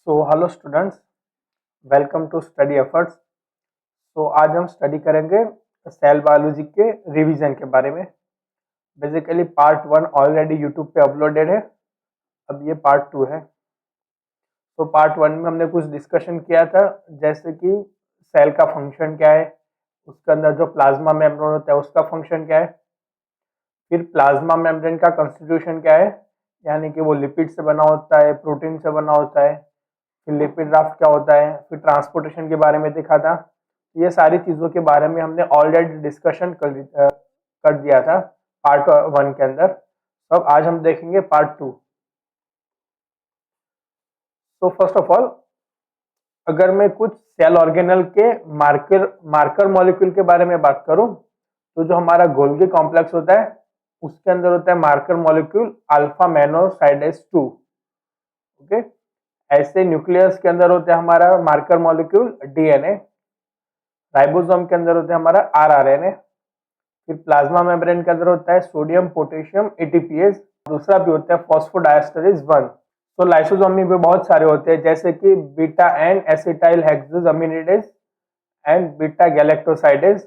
So hello students, welcome to study efforts. आज हम study करेंगे सेल बायोलॉजी के रिवीजन के बारे में। बेसिकली पार्ट 1 ऑलरेडी यूट्यूब पे अपलोडेड है, अब ये पार्ट 2 है। पार्ट 1 में हमने कुछ डिस्कशन किया था, जैसे कि सेल का फंक्शन क्या है, उसके अंदर जो प्लाज्मा मेम्ब्रेन होता है उसका फंक्शन क्या है, फिर प्लाज्मा मेम्ब्रेन का कंस्टिट्यूशन क्या है, यानी कि वो लिपिड से बना होता है, प्रोटीन से बना होता है, फिर लिपिड राफ्ट क्या होता है, फिर ट्रांसपोर्टेशन के बारे में देखा था। ये सारी चीज़ों के बारे में हमने ऑलरेडी डिस्कशन कर दिया था पार्ट 1 के अंदर। तो अब आज हम देखेंगे पार्ट 2। तो फर्स्ट ऑफ ऑल, अगर मैं कुछ सेल ऑर्गेनल के मार्कर मॉलिक्यूल के बारे में बात करूं, तो जो हमारा गोल्गी कॉम्प्लेक्स होता है उसके अंदर होता है मार्कर मॉलिक्यूल अल्फा मैनोसाइडेस 2। ओके, ऐसे न्यूक्लियस के अंदर होता है हमारा मार्कर मॉलिक्यूल डीएनए, राइबोसोम के अंदर होता है हमारा आरआरएनए, फिर प्लाज्मा मेम्ब्रेन के अंदर होता है सोडियम पोटेशियम एटीपीएस, दूसरा भी होता है फॉस्फोडाइस्टरेज 1। तो लाइसोसोम में भी बहुत सारे होते हैं, जैसे कि beta N acetyl hexosaminidase and beta galactosidase.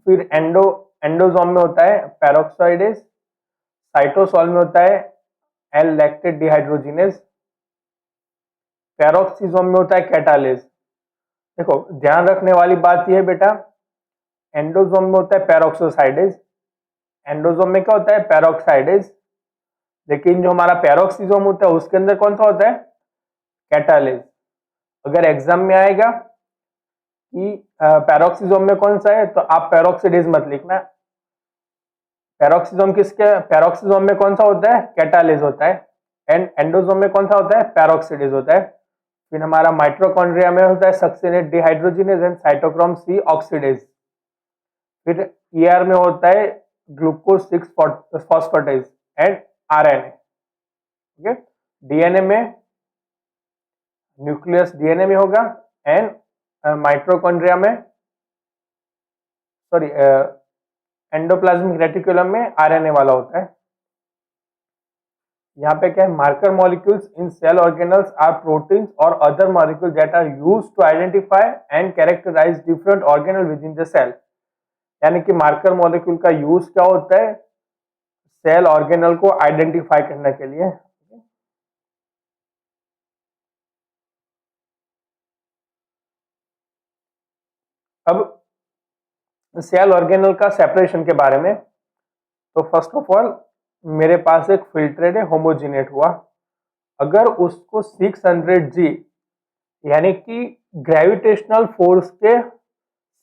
फिर एंडोसोम में होता है पेरोक्साइडेज, साइटोसोल में होता है एल लैक्टेट डिहाइड्रोजिनेज, पेरोक्सिसोम में होता है कैटालेज। देखो, ध्यान रखने वाली बात यह है बेटा, एंडोसोम में होता है पेरोक्सोसाइडेज, एंडोसोम में क्या होता है पेरोक्साइडेज, लेकिन जो हमारा पेरोक्सिसोम होता है उसके अंदर कौन सा होता है कैटालेज। अगर एग्जाम में आएगा कि पेरोक्सिसोम में कौन सा है, तो आप पेरोक्सिडेज मत लिखना। पेरोक्सिसोम में कौन सा होता है कैटालेज होता है, एंड एंडोसोम में कौन सा होता है पेरोक्सिडेज होता है। फिर हमारा माइटोकॉन्ड्रिया में होता है succinate dehydrogenase and cytochrome C oxidase. फिर ईआर में होता है glucose 6 phosphatase and RNA. Okay, DNA में न्यूक्लियस डीएनए में होगा, एंड माइटोकॉन्ड्रिया में सॉरी एंडोप्लाज्मिक रेटिकुलम में आरएनए वाला होता है। यहाँ पे क्या है, marker molecules in cell organelles are proteins और other molecule that are used to identify and characterize different organelle within the cell. यानी कि मार्कर मॉलिक्यूल का यूज क्या होता है सेल ऑर्गेनल को आइडेंटिफाई करने के लिए। अब सेल ऑर्गेनल का सेपरेशन के बारे में, तो फर्स्ट ऑफ ऑल मेरे पास एक फिल्ट्रेट है होमोजिनेट हुआ, अगर उसको 600 जी यानी कि ग्रेविटेशनल फोर्स के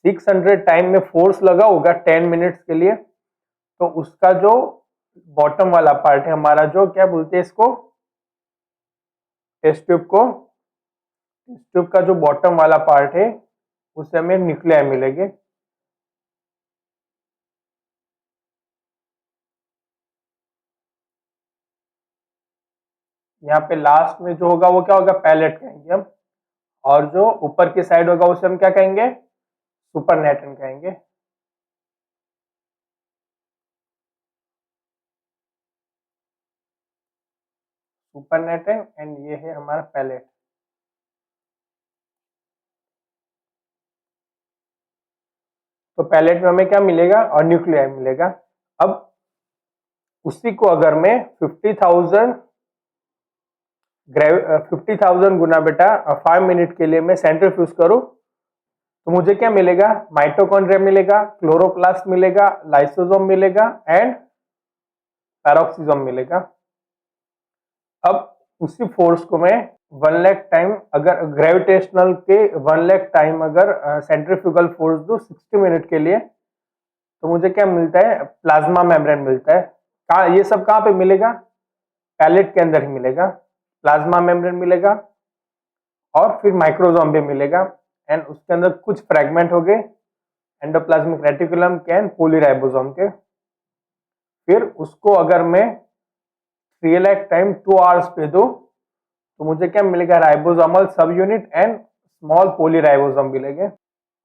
600 टाइम में फोर्स लगा होगा 10 मिनट्स के लिए, तो उसका जो बॉटम वाला पार्ट है हमारा, जो क्या बोलते हैं इसको टेस्ट ट्यूब का जो बॉटम वाला पार्ट है उसे हमें न्यूक्लियाई मिलेंगे। यहाँ पे लास्ट में जो होगा वो क्या होगा पैलेट कहेंगे हम, और जो ऊपर की साइड होगा उसे हम क्या कहेंगे सुपरनेटन कहेंगे। सुपरनेटन एंड ये है हमारा पैलेट। तो पैलेट में हमें क्या मिलेगा और न्यूक्लियाई मिलेगा। अब उसी को अगर मैं 50,000 गुना बेटा 5 मिनट के लिए मैं सेंट्रीफ्यूज करूं, तो मुझे क्या मिलेगा माइटोकॉन्ड्रिया मिलेगा, क्लोरोप्लास्ट मिलेगा, लाइसोसोम मिलेगा एंड पैरोक्सिसोम मिलेगा। अब उसी फोर्स को मैं 1 लाख टाइम अगर ग्रेविटेशनल के 1 लाख टाइम अगर सेंट्रीफ्यूगल फोर्स दो 60 मिनट के लिए, तो मुझे क्या मिलता है प्लाज्मा मेम्ब्रेन मिलता है। कहाँ ये सब कहाँ पे मिलेगा पैलेट के अंदर ही मिलेगा, प्लाज्मा मेम्ब्रेन मिलेगा और फिर माइक्रोसोम भी मिलेगा, एंड उसके अंदर कुछ फ्रेगमेंट हो गए एंडोप्लाज्मिक रेटिकुलम के एंड पॉलीराइबोसोम के। फिर उसको अगर मैं 3 लाख टाइम 2 आवर्स पे दो, तो मुझे क्या मिलेगा राइबोसोमल सब यूनिट एंड स्मॉल पॉलीराइबोसोम मिलेंगे।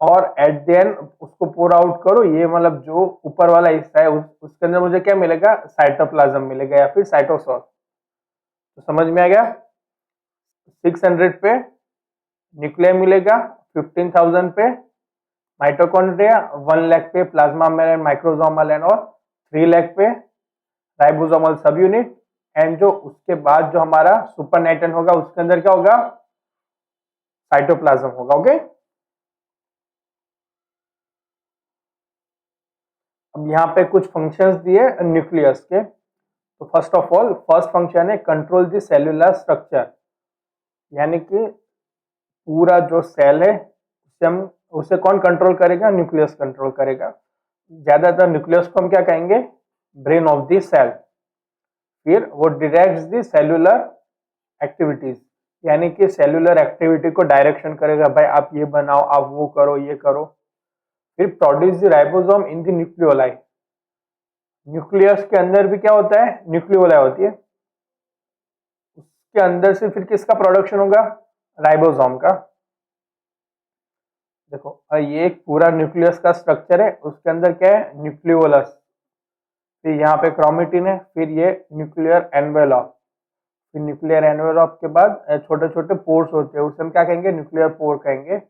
और एट द एंड उसको पोर आउट करो, ये मतलब जो ऊपर वाला हिस्सा है उसके अंदर मुझे क्या मिलेगा साइटोप्लाज्म मिलेगा या फिर साइटोसोल। तो समझ में आ गया 600 पे न्यूक्लियर मिलेगा, 15,000 पे माइटोकॉन्ड्रिया, 1 लाख पे प्लाज्मा मेम्ब्रेन माइक्रोसोमल एंड और 3 लाख पे राइबोसोमल सब यूनिट। एंड जो उसके बाद जो हमारा सुपरनेटन होगा उसके अंदर क्या होगा, साइटोप्लाज्म होगा। ओके, अब यहाँ पे कुछ फंक्शंस दिए न्यूक्लियस के। तो first of all first function है कंट्रोल द सेल्यूलर स्ट्रक्चर, यानी कि पूरा जो सेल है उसे कौन कंट्रोल करेगा, न्यूक्लियस कंट्रोल करेगा। ज्यादातर न्यूक्लियस को हम क्या कहेंगे, ब्रेन ऑफ द सेल। फिर वो डायरेक्ट्स द सेल्यूलर एक्टिविटीज, यानी कि सेल्यूलर एक्टिविटी को डायरेक्शन करेगा, भाई आप ये बनाओ, आप वो करो, ये करो। फिर produce the ribosome in the nucleoli. Nucleus के अंदर भी क्या होता है, न्यूक्लियोलाई होती है, उसके अंदर से फिर किसका प्रोडक्शन होगा, राइबोसोम का। देखो ये एक पूरा न्यूक्लियस का स्ट्रक्चर है, उसके अंदर क्या है, न्यूक्लियोलस, फिर यहाँ पे क्रोमेटिन है, फिर ये न्यूक्लियर एनवेलप, फिर न्यूक्लियर एनवेलप के बाद छोटे छोटे पोर्स होते हैं, उसे हम क्या कहेंगे, न्यूक्लियर पोर कहेंगे।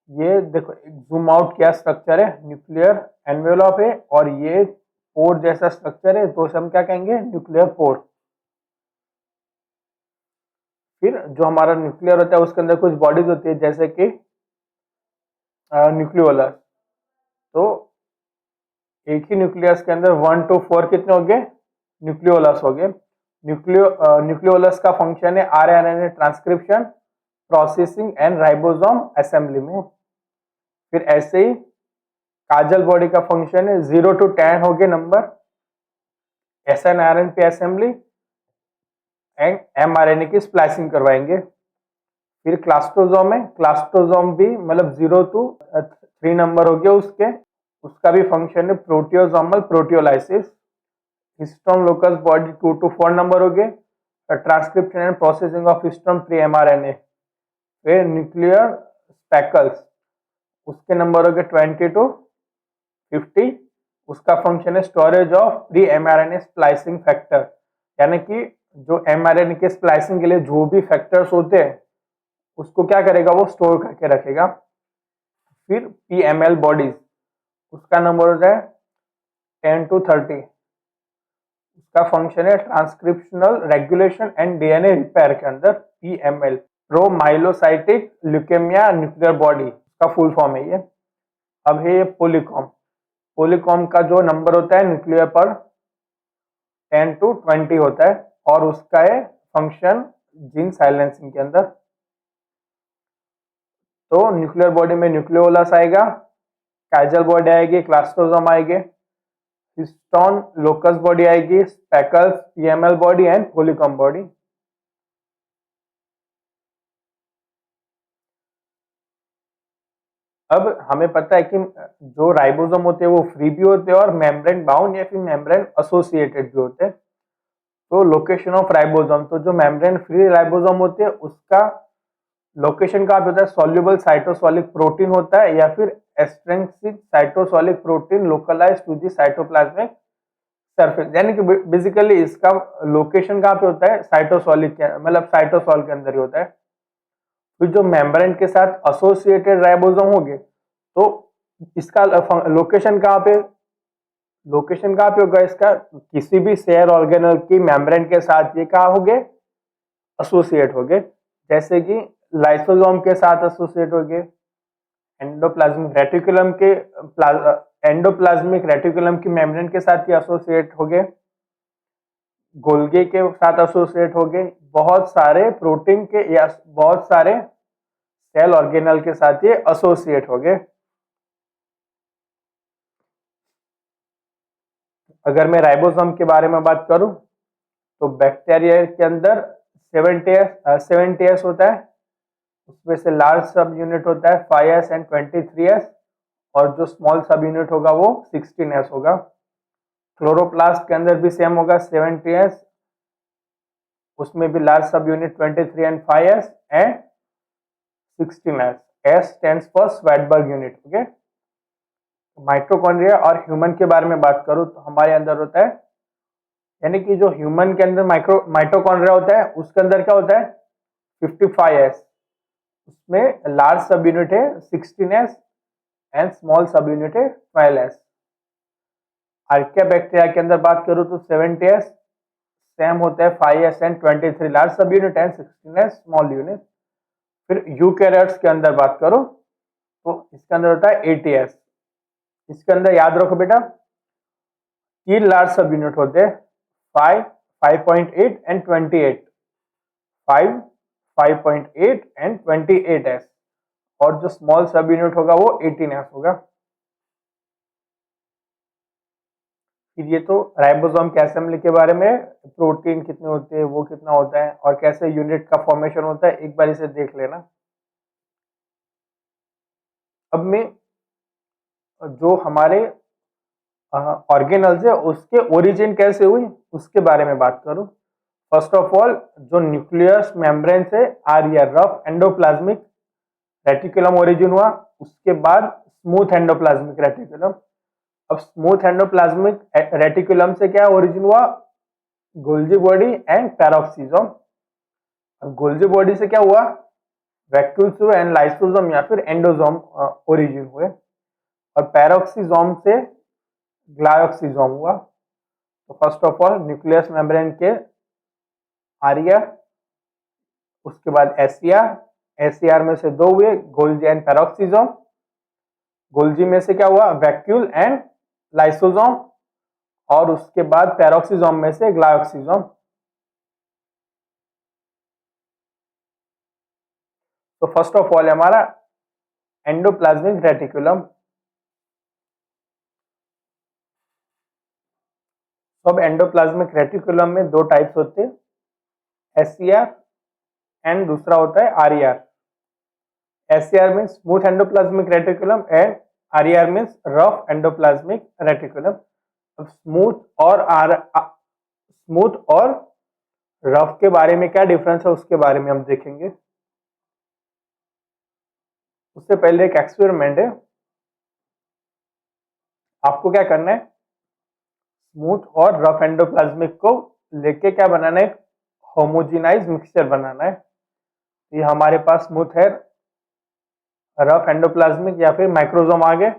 ये देखो जूम आउट क्या स्ट्रक्चर है, न्यूक्लियर एनवेलप है, और ये पोर जैसा स्ट्रक्चर है, तो उसे हम क्या कहेंगे, न्यूक्लियर पोर। फिर जो हमारा न्यूक्लियर होता है उसके अंदर कुछ बॉडीज होती है, जैसे कि न्यूक्लियोलस। तो एक ही न्यूक्लियस के अंदर 1 to 4 कितने हो गए, न्यूक्लियोलस हो गए। न्यूक्लियोलस का फंक्शन है RNA transcription, processing and ribosome assembly में। फिर ऐसे ही काजल बॉडी का फंक्शन है 0 to 10 हो गए number, SNRNP assembly and mRNA की स्प्लाइसिंग करवाएंगे। फिर क्लास्टोसोम है, क्लास्टोसोम भी मतलब 0 to 3 नंबर हो गया उसका भी फंक्शन है proteasomal proteolysis. Histone locus body 2 to 4 number हो गए, transcription and processing of histone pre mRNA। फिर न्यूक्लियर स्पेकल्स, उसके नंबर हो गए 20 to 50, उसका फंक्शन है storage of pre mRNA splicing factor, यानी कि जो mRNA के स्प्लाइसिंग के लिए जो भी फैक्टर्स होते हैं उसको क्या करेगा, वो स्टोर करके रखेगा। फिर PML बॉडीज, उसका नंबर होता है 10 to 30, उसका फंक्शन है transcriptional regulation and DNA repair के अंदर PML, promyelocytic leukaemia nuclear body का फुल फॉर्म है ये। अब है ये पोलीकॉम, पोलीकॉम का जो नंबर होता है न्यूक्लियर पर 10 to 20 होता है, और उसका है फंक्शन जीन साइलेंसिंग के अंदर। तो न्यूक्लियर बॉडी में न्यूक्लियोलस आएगा, काजल बॉडी आएगी, क्लास्टोसोम आएंगे, हिस्टोन लोकस बॉडी आएगी, speckles, PML body and polycomb body. अब हमें पता है कि जो राइबोसोम होते हैं वो फ्री भी होते हैं और मेम्ब्रेन बाउंड या फिर मेम्ब्रेन एसोसिएटेड भी होते हैं। तो लोकेशन ऑफ राइबोसोम, तो जो मेम्ब्रेन फ्री राइबोसोम होते हैं उसका लोकेशन कहाँ पे होता है, सॉल्युबल साइटोसोलिक प्रोटीन होता है या फिर extrinsic cytosolic protein localize to the cytoplasmic surface, यानी कि बेसिकली इसका लोकेशन कहाँ पे होता है, साइटोसोलिक के मतलब साइटोसोल के अंदर ही होता है। फिर जो मेम्ब्रेन के साथ एसोसिएटेड राइबोसोम होंगे तो इसका लोकेशन कहाँ पे, लोकेशन कहाँ पे होगा इसका, किसी भी सेल ऑर्गेनल की मेम्ब्रेन के साथ ये कहाँ होंगे, एसोसिएट होंगे, जैसे कि लाइसोसोम के साथ एसोसिएट होंगे, एंडोप्लाज्मिक रेटिकुलम की मेम्ब्रेन के साथ ये एसोसिएट होंगे, गोल्गी के साथ एसोसिएट होंगे, बहुत सारे प्रोटीन के या बहुत सारे सेल ऑर्गेनल के साथ ये एसोसिएट होंगे। अगर मैं राइबोसोम के बारे में बात करूं तो बैक्टीरिया के अंदर 70S होता है, उसमें से लार्ज सब यूनिट होता है 5S एंड 23S, और जो स्मॉल सब यूनिट होगा वो 16S होगा। क्लोरोप्लास्ट के अंदर भी सेम होगा 70S, उसमें भी लार्ज सब unit 23 and 5S and 16S। S stands for Svedberg unit. Okay, mitochondria और ह्यूमन के बारे में बात करूं तो हमारे अंदर होता है यानी कि जो ह्यूमन के अंदर माइटोकॉन्ड्रिया होता है उसके अंदर क्या होता है 55s, उसमें लार्ज सब यूनिट है 16s एंड स्मॉल सब यूनिट है 12s। आर्किया बैक्टीरिया के अंदर बात करूं तो 70s, सेम होता है 5s एंड 23 लार्ज सब unit and 16s small unit. फिर यूकैरियोट्स के अंदर बात करो तो इसके अंदर होता है 80s। इसके अंदर याद रखो बेटा 3 लार्ज सब यूनिट होते हैं 5, 5.8 एंड 28, 5, 5.8 एंड 28s, और जो स्मॉल सब यूनिट होगा वो 18s होगा। फिर ये तो राइबोसोम के असेंबली के बारे में, प्रोटीन कितने होते हैं वो कितना होता है और कैसे यूनिट का फॉर्मेशन होता है, एक बार इसे देख लेना। अब मैं जो हमारे ऑर्गेनल्स है उसके ओरिजिन कैसे हुई उसके बारे में बात करूं। फर्स्ट ऑफ ऑल जो न्यूक्लियस मेम्ब्रेन से Arya rough endoplasmic reticulum origin हुआ, उसके बाद स्मूथ एंडोप्लाज्मिक रेटिकुलम। अब स्मूथ एंडोप्लाज्मिक रेटिकुलम से क्या ओरिजिन हुआ, गोल्जी बॉडी एंड पैरोक्सिसोम। अब गोल्जी बॉडी से क्या हुआ, वैक्यूल्स हुए एंड लाइसोसोम या फिर एंडोसोम ओरिजिन हुए, और पैरोक्सिसोम से ग्लायोक्सिसोम हुआ। तो first of all nucleus membrane के आर्या, उसके बाद एससीआर, एससीआर में से दो हुए गोल्जी एंड पैरोक्सिसोम। गोल्जी में से क्या हुआ, वैक्यूल एंड लाइसोसोम, और उसके बाद पैरोक्सिसोम में से ग्लायोक्सिसोम। तो फर्स्ट ऑफ ऑल हमारा एंडोप्लाज्मिक रेटिकुलम। अब एंडोप्लाज्मिक रेटिकुलम में दो टाइप्स होते हैं, एससीआर एंड दूसरा होता है RER. SCR means smooth endoplasmic reticulum and RER means rough endoplasmic reticulum. अब स्मूथ और रफ के बारे में क्या डिफरेंस है उसके बारे में हम देखेंगे। उससे पहले एक एक्सपेरिमेंट है, आपको क्या करना है, स्मूथ और रफ एंडोप्लाज्मिक को लेके क्या बनाना है, होमोजेनाइज मिक्सचर बनाना है। ये हमारे पास स्मूथ है, रफ एंडोप्लाज्मिक या फिर माइक्रोसोम आ गए।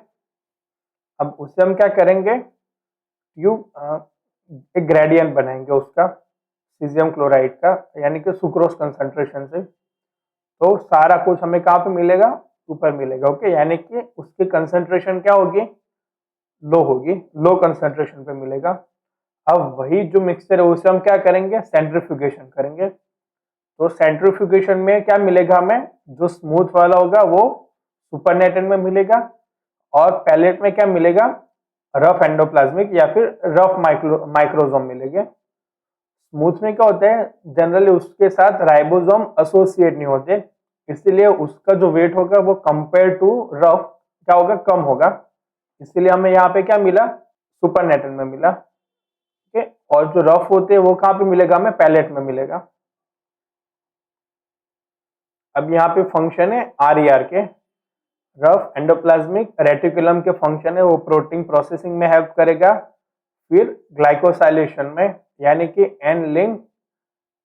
अब उससे हम क्या करेंगे, एक ग्रेडियंट बनाएंगे उसका सीजियम क्लोराइड का, यानी कि सुक्रोज कंसंट्रेशन से। तो सारा कुछ हमें कहाँ पे मिलेगा, ऊपर मिलेगा। ओके, यानी कि उसकी कंसंट्रेशन क्या होगी, लो होगी, लो कंसंट्रेशन पे मिलेगा। अब वही जो मिक्सचर है उसे हम क्या करेंगे, सेंट्रीफ्यूगेशन करेंगे। तो सेंट्रीफ्यूगेशन में क्या मिलेगा हमें, जो स्मूथ वाला होगा वो सुपरनेटेड में मिलेगा, और पैलेट में क्या मिलेगा, रफ एंडोप्लाज्मिक या फिर रफ माइक्रोसोम मिलेंगे। स्मूथ में क्या होता है, जनरली उसके साथ राइबोसोम एसोसिएट नहीं होते, इसीलिए उसका जो वेट होगा वो कंपेयर टू रफ क्या होगा, कम होगा। इसीलिए हमें यहाँ पे क्या मिला, सुपरनेटेड में मिला। ठीक है, और जो रफ होते हैं वो कहाँ पे मिलेगा, हमें पैलेट में मिलेगा। अब यहाँ पे फंक्शन है आरईआर के, रफ एंडोप्लाज्मिक रेटिकुलम के फंक्शन है वो प्रोटीन प्रोसेसिंग में हेल्प करेगा, फिर ग्लाइकोसाइलेशन में, यानी कि N link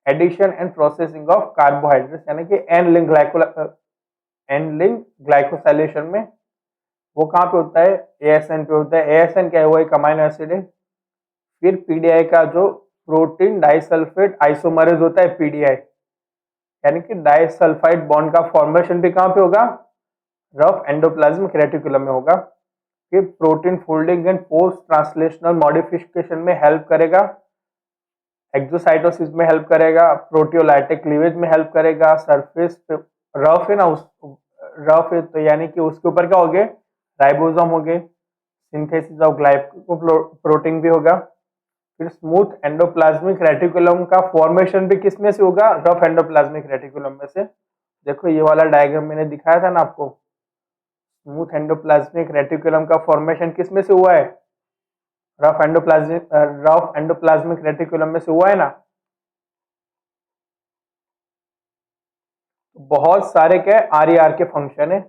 addition and processing of carbohydrates, यानी कि एन लिंक ग्लाइकोसाइलेशन में वो कहाँ पे होता है, एएसएन पे होता है। एएसएन क्या है, वो एक अमीनो एसिड है। फिर पीडीआई का जो प्रोटीन डाइसल्फेट आइसोमरेज होता है पीडीआई, यानी कि डाइसल्फाइड बॉन्ड का फॉर्मेशन भी कहाँ पे होगा, रफ एंडोप्लाज्मिक रेटिकुलम में होगा। फिर protein folding and post translational modification में हेल्प करेगा, एक्सोसाइटोसिस में हेल्प करेगा, प्रोटियोलाइटिक क्लीवेज में हेल्प करेगा। सरफेस पे रफ है ना, उस रफ है तो यानी कि उसके ऊपर क्या हो गए, राइबोसोम हो गए, सिंथेसिस ऑफ ग्लाइकोप्रोटीन भी होगा। फिर स्मूथ एंडोप्लाज्मिक रेटिकुलम का फॉर्मेशन भी किस में से होगा, रफ एंडोप्लाज्मिक रेटिकुलम में से। देखो ये वाला डायग्राम मैंने दिखाया था ना आपको, स्मूथ एंडोप्लाज्मिक रेटिकुलम का फॉर्मेशन किस में से हुआ है, रफ एंडोप्लाज्मिक रेटिकुलम में से हुआ है ना। बहुत सारे क्या है, आरईआर के फंक्शन है।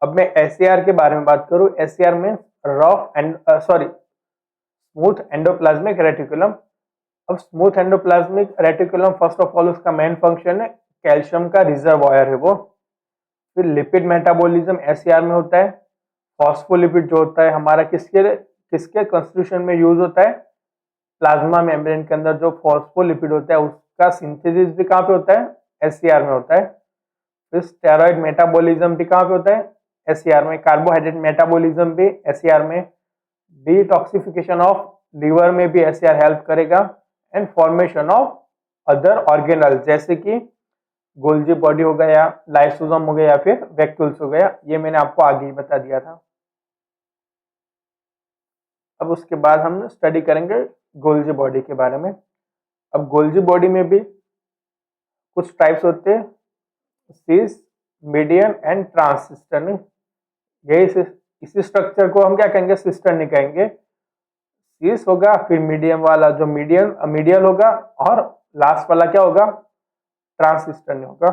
अब मैं एससीआर के बारे में बात करूं, एससीआर में स्मूथ एंडोप्लाज्मिक रेटिकुलम। अब smooth endoplasmic reticulum first of all उसका मेन फंक्शन है कैल्शियम का रिजर्वायर है वो। फिर लिपिड मेटाबॉलिज्म एससीआर में होता है। फॉस्फोलिपिड जो होता है हमारा किसके किसके कंस्टिट्यूशन में यूज होता है, प्लाज्मा मेम्ब्रेन के अंदर जो फॉस्फोलिपिड होता है उसका सिंथेसिस भी कहाँ पे होता है, एससीआर में होता है। फिर स्टेरॉइड मेटाबॉलिज्म भी कहाँ पे होता है, एससीआर में। कार्बोहाइड्रेट मेटाबॉलिज्म भी एससीआर में। डिटॉक्सिफिकेशन ऑफ लीवर में भी एससीआर हेल्प करेगा। And formation of other organelle जैसे कि गोल्जी बॉडी हो गया, लाइसोसोम हो गया या फिर वैक्यूल्स हो गया, ये मैंने आपको आगे ही बता दिया था। अब उसके बाद हम स्टडी करेंगे गोल्जी बॉडी के बारे में। अब गोल्जी बॉडी में भी कुछ टाइप्स होते हैं, सिस, मीडियन एंड ट्रांसिस्टर्नी। यही इसी स्ट्रक्चर को हम क्या कहेंगे, सिस्टर्नी कहेंगे। सिस होगा, फिर मीडियम वाला जो मीडियल होगा, और लास्ट वाला क्या होगा, ट्रांसिस्टर्नी होगा।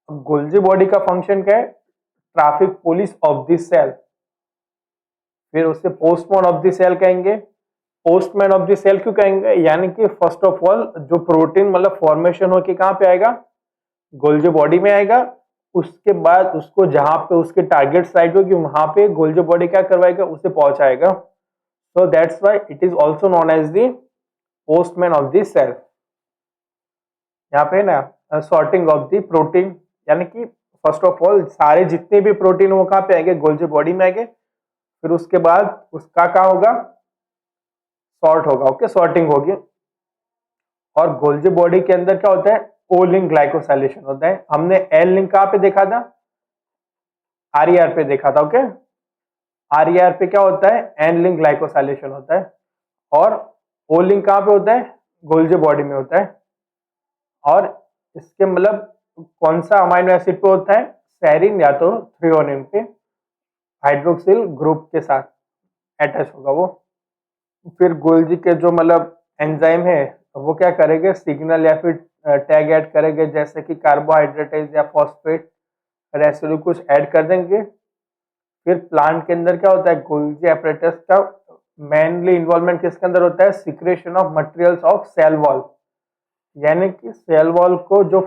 अब गोल्जी बॉडी का फंक्शन क्या है, traffic police of the cell. फिर उसे पोस्टमैन ऑफ द सेल कहेंगे। पोस्टमैन ऑफ द सेल क्यों कहेंगे, यानी कि फर्स्ट ऑफ ऑल जो प्रोटीन मतलब फॉर्मेशन होके कहां पे आएगा, गोल्जी बॉडी में आएगा। उसके बाद उसको जहां पे उसके टारगेट साइट होगी वहां पे गोल्जी बॉडी क्या करवाएगा, उसे पहुंचाएगा। So that's why it is also known as the postman of the cell. यहाँ पे ना सॉर्टिंग ऑफ द प्रोटीन, यानी कि फर्स्ट ऑफ ऑल सारे जितने भी प्रोटीन वो कहां पे आएंगे, गोल्जी बॉडी में आएंगे। फिर उसके बाद उसका क्या होगा, सॉर्ट होगा, ओके, सॉर्टिंग होगी। और गोल्जी बॉडी के अंदर क्या होता है, ओ लिंक ग्लाइकोसाइलेशन होता है। हमने एल लिंक कहां पे देखा था, आरईआर पे देखा था, ओके। आरईआर पे क्या होता है, एन लिंक ग्लाइकोसाइलेशन होता है। और ओ लिंक कहां पे होता है, गोल्जी बॉडी में होता है। और इसके मतलब कौन सा अमाइनो एसिड पे होता है, सेरिन या तो थ्रियोनिन पे हाइड्रोक्सिल ग्रुप के साथ अटैच होगा वो। फिर गोल्जी के जो मतलब एंजाइम है वो क्या करेंगे, सिग्नल या फिर टैग ऐड करेंगे, जैसे कि कार्बोहाइड्रेटेज या फॉस्फेट रेसिड्यू कुछ ऐड कर देंगे। फिर प्लांट के अंदर क्या होता है, गोल्जी एपरेटस का मेनली इन्वॉल्वमेंट किसके अंदर होता है, secretion of materials of cell wall. यानी कि सेल वॉल को जो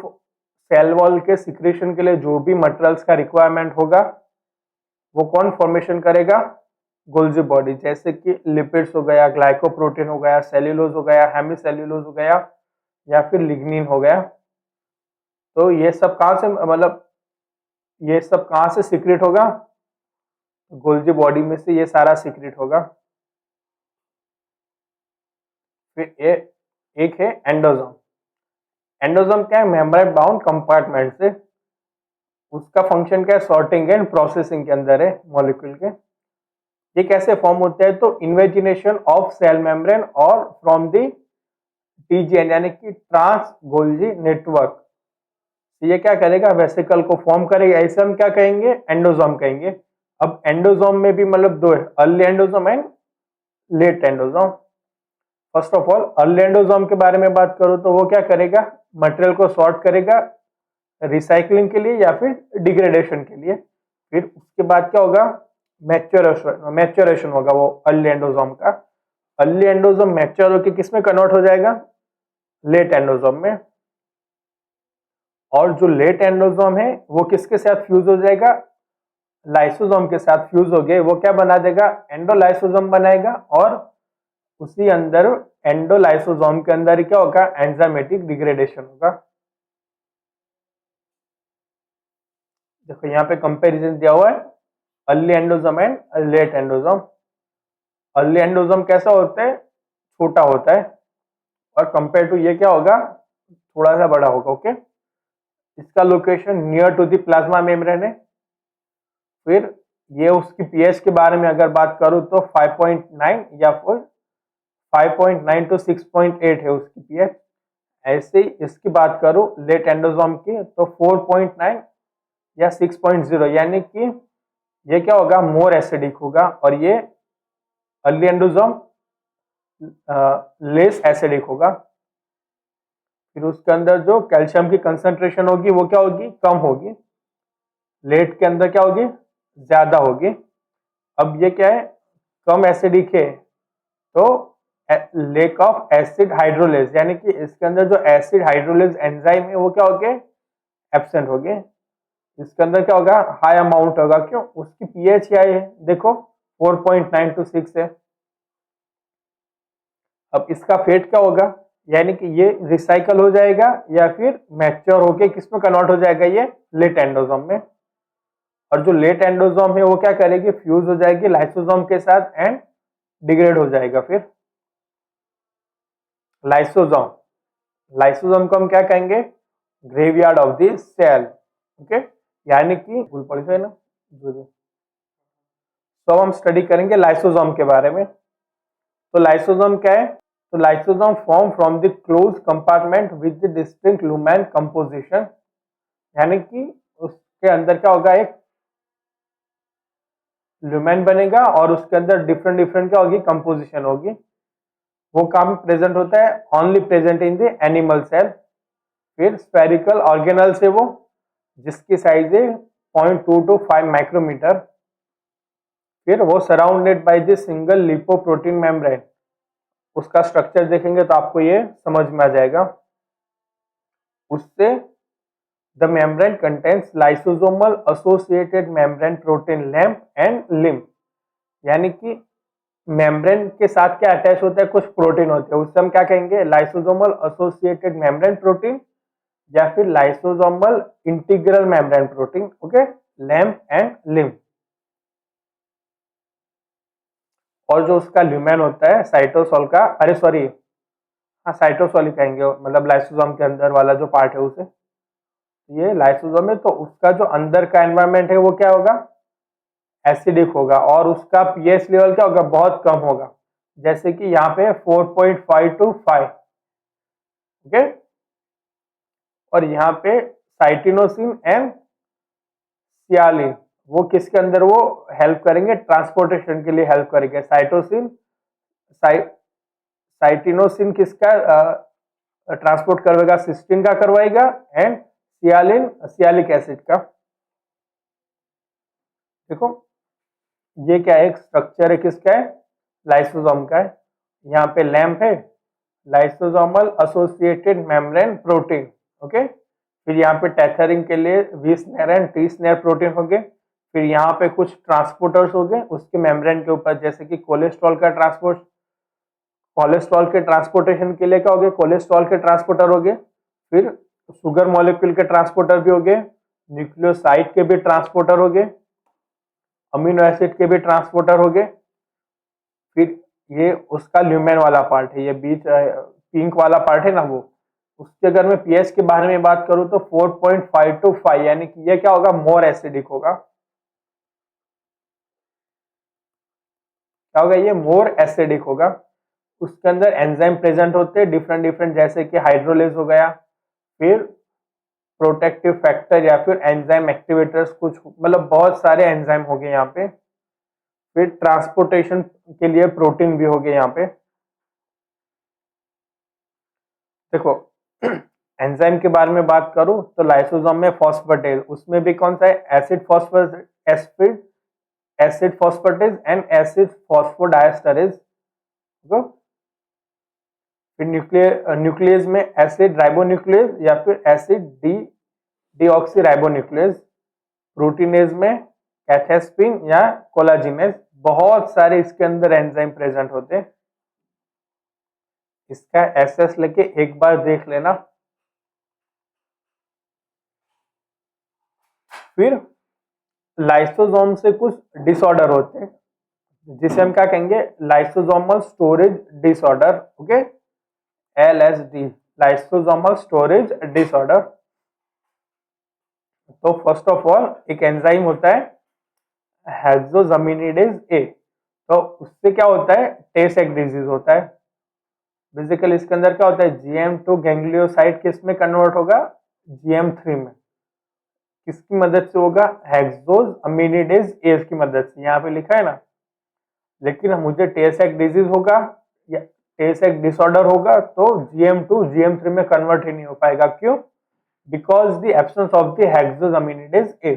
सेल वॉल के सिक्रेशन के लिए जो भी मटेरियल्स का रिक्वायरमेंट होगा वो कौन फॉर्मेशन करेगा, गोल्जी बॉडी। जैसे कि लिपिड्स हो गया, ग्लाइकोप्रोटीन हो गया, सेल्यूलोज हो गया, हेमिसेल्यूलोज हो गया, या फिर लिग्निन हो गया। तो ये सब कहां से मतलब ये सब कहां से सीक्रेट होगा, गोल्जी बॉडी में से ये सारा सीक्रेट होगा। फिर एक है एंडोसोम। एंडोसोम क्या है, मेम्ब्रेन बाउंड कंपार्टमेंट से, उसका फंक्शन क्या है, सॉर्टिंग एंड प्रोसेसिंग के अंदर है मॉलिक्यूल के। ये कैसे फॉर्म होता है, तो इन्वेजिनेशन ऑफ सेल मेम्ब्रेन और फ्रॉम द टीजीएन यानी कि ट्रांस गोल्जी नेटवर्क। ये क्या करेगा, वेसिकल को फॉर्म करेगा, ऐसे हम क्या कहेंगे, एंडोसोम कहेंगे। अब एंडोसोम में भी मतलब दो है, early endosome and let endosome. First of all early endosome के बारे में बात करूं तो वो क्या करेगा, मटेरियल को सॉर्ट करेगा रिसाइकलिंग के लिए या फिर डिग्रेडेशन के लिए। फिर उसके बाद क्या होगा, मैच्योरेशन होगा वो अर्ली एंडोसोम का। अर्ली एंडोसोम मैच्योर होकर किस में कन्वर्ट हो जाएगा, लेट एंडोसोम में। और जो लेट एंडोसोम है वो किसके साथ फ्यूज हो जाएगा, लाइसोसोम के साथ फ्यूज हो गए, वो क्या बना देगा, एंडोलाइसोसोम बनाएगा। और उसी अंदर एंडोलाइसोसोम के अंदर ही क्या होगा, एंजाइमेटिक डिग्रेडेशन होगा। देखो यहाँ पे कंपैरिजन दिया हुआ है, early endosome and let endosome. Early endosome कैसा होता है, छोटा होता है, और कंपेयर टू ये क्या होगा, थोड़ा सा बड़ा होगा, ओके। इसका location near to the plasma membrane है। फिर ये उसकी पीएच के बारे में अगर बात करूं तो 5.9 या फिर 5.9 to 6.8 है उसकी पीएच। ऐसे ही इसकी बात करूं लेट एंडोसोम की तो 4.9 या 6.0, यानी कि ये क्या होगा, मोर एसिडिक होगा, और ये अर्ली एंडोसोम लेस एसिडिक होगा। फिर उसके अंदर जो कैल्शियम की कंसंट्रेशन होगी वो क्या होगी, कम होगी। लेट के अंदर क्या होगी, ज्यादा होगी। अब ये क्या है, कम एसिडिक है तो लेक ऑफ एसिड हाइड्रोलेज, यानी कि इसके अंदर जो एसिड हाइड्रोलेज एंजाइम है वो क्या हो गए, एब्सेंट हो गए। इसके अंदर क्या होगा, हाई अमाउंट होगा। क्यों, उसकी पीएच क्या है, देखो 4.9 to 6 है। अब इसका फेट क्या होगा, यानी कि ये रिसाइकल हो जाएगा या फिर मैच्योर होके किसमें कन्वर्ट हो जाएगा, ये लेट एंडोसोम में। और जो लेट एंडोसोम है वो क्या करेगी, फ्यूज हो जाएगी लाइसोसोम के साथ एंड डिग्रेड हो जाएगा। फिर लाइसोसोम, लाइसोसोम को हम क्या कहेंगे, graveyard of the cell. Okay, यानी कि भूल पड़ी है ना। तो हम स्टडी करेंगे लाइसोसोम के बारे में। तो लाइसोसोम क्या है, तो lysosome form from the close compartment with the distinct lumen composition, यानी कि उसके अंदर क्या होगा, एक लुमेन बनेगा और उसके अंदर डिफरेंट डिफरेंट क्या होगी, कंपोजिशन होगी। वो काम प्रेजेंट होता है, only present in the animal cell. फिर स्फेरिकल ऑर्गेनल्स है वो, जिसकी साइज है 0.2 to 5 माइक्रोमीटर। फिर वो surrounded by the single lipoprotein membrane. उसका स्ट्रक्चर देखेंगे तो आपको ये समझ में आ जाएगा। उससे the membrane contains lysosomal associated membrane protein lamp and lymph, यानी कि मेम्ब्रेन के साथ क्या अटैच होता है, कुछ प्रोटीन होते हैं, उससे हम क्या कहेंगे, लाइसोसोमल एसोसिएटेड मेम्ब्रेन प्रोटीन या फिर lysosomal integral membrane protein. Okay, lamp and lymph. और जो उसका ल्यूमेन होता है साइटोसोल का, अरे सॉरी, हाँ साइटोसोल ही कहेंगे, मतलब लाइसोसोम के अंदर वाला जो पार्ट है उसे, ये लाइसोसोम है। तो उसका जो अंदर का एनवायरनमेंट है वो क्या होगा, एसिडिक होगा और उसका पीएच लेवल क्या होगा, बहुत कम होगा। जैसे कि यहाँ पे 4.5 to 5। ओके, और यहाँ पे साइटिनोसिन एंड सियालिन, वो किसके अंदर वो हेल्प करेंगे, ट्रांसपोर्टेशन के लिए हेल्प करेंगे। साइटिनोसिन किसका ट्रांसपोर्ट करवाएगा, सिस्टीन का करवाएगा, एंड सियालिन सियालिक एसिड का। देखो ये क्या है, एक स्ट्रक्चर है, किसका है, लाइसोसोम का है। यहाँ पे लैम्प है, lysosomal associated membrane protein. Okay, फिर यहाँ पे टेथरिंग के लिए 20 स्नेर एंड 30 स्नेर प्रोटीन हो गए। फिर यहाँ पे कुछ ट्रांसपोर्टर्स हो गए उसके मेम्ब्रेन के ऊपर, जैसे कि कोलेस्ट्रॉल के ट्रांसपोर्टेशन के लिए क्या हो गए, कोलेस्ट्रॉल के ट्रांसपोर्टर हो गए। फिर शुगर मॉलिक्यूल के ट्रांसपोर्टर भी हो गए, न्यूक्लियोसाइड के भी ट्रांसपोर्टर हो गए, अमीनो एसिड के भी ट्रांसपोर्टर हो गए। फिर ये उसका ल्यूमेन वाला पार्ट है, ये बीच पिंक वाला पार्ट है ना वो। उसके अगर मैं पीएच के बारे में बात करूं तो 4.5 to 5, यानी कि ये क्या होगा, मोर एसिडिक होगा। क्या होगा, ये मोर एसिडिक होगा। उसके अंदर एंजाइम प्रेजेंट होते हैं डिफरेंट डिफरेंट, जैसे कि हाइड्रोलेज हो गया, फिर प्रोटेक्टिव फैक्टर या फिर एंजाइम एक्टिवेटर्स, कुछ मतलब बहुत सारे एंजाइम हो गए यहाँ पे। फिर ट्रांसपोर्टेशन के लिए प्रोटीन भी हो गए यहाँ पे। देखो एंजाइम के बारे में बात करूं तो लाइसोसोम में फॉस्फेटेज, उसमें भी कौन सा है, एसिड फॉस्फेटेज एंड एसिड फॉस्फोडाइस्टरेज। फिर न्यूक्लियस में एसिड राइबोन्यूक्लियस या फिर एसिड डीऑक्सी राइबोन्यूक्लियस। प्रोटीनेज में कैथेस्पिन या कोलाजिनेज। बहुत सारे इसके अंदर एंजाइम प्रेजेंट होते हैं। इसका एसएस लेके एक बार देख लेना। फिर लाइसोसोम से कुछ डिसऑर्डर होते हैं जिसे हम क्या कहेंगे, lysosomal storage disorder. Okay, LSD, lysosomal storage disorder. तो फर्स्ट ऑफ ऑल एक एंजाइम होता है हेक्सोजामिनेडेज ए, तो उससे क्या होता है, टे-सेक डिजीज होता है। बेसिकली इसके अंदर क्या होता है, GM2 गैंग्लियोसाइड किस में कन्वर्ट होगा, GM3 में। किसकी मदद से होगा, हेक्सोजामिनेडेज ए की मदद से, यहाँ पे लिखा है ना। लेकिन मुझे टे-सेक डिजीज होगा या टे-सेक डिसऑर्डर होगा तो GM2 GM3 में कन्वर्ट ही नहीं हो पाएगा। क्यों, because the absence of the hexosaminidase A.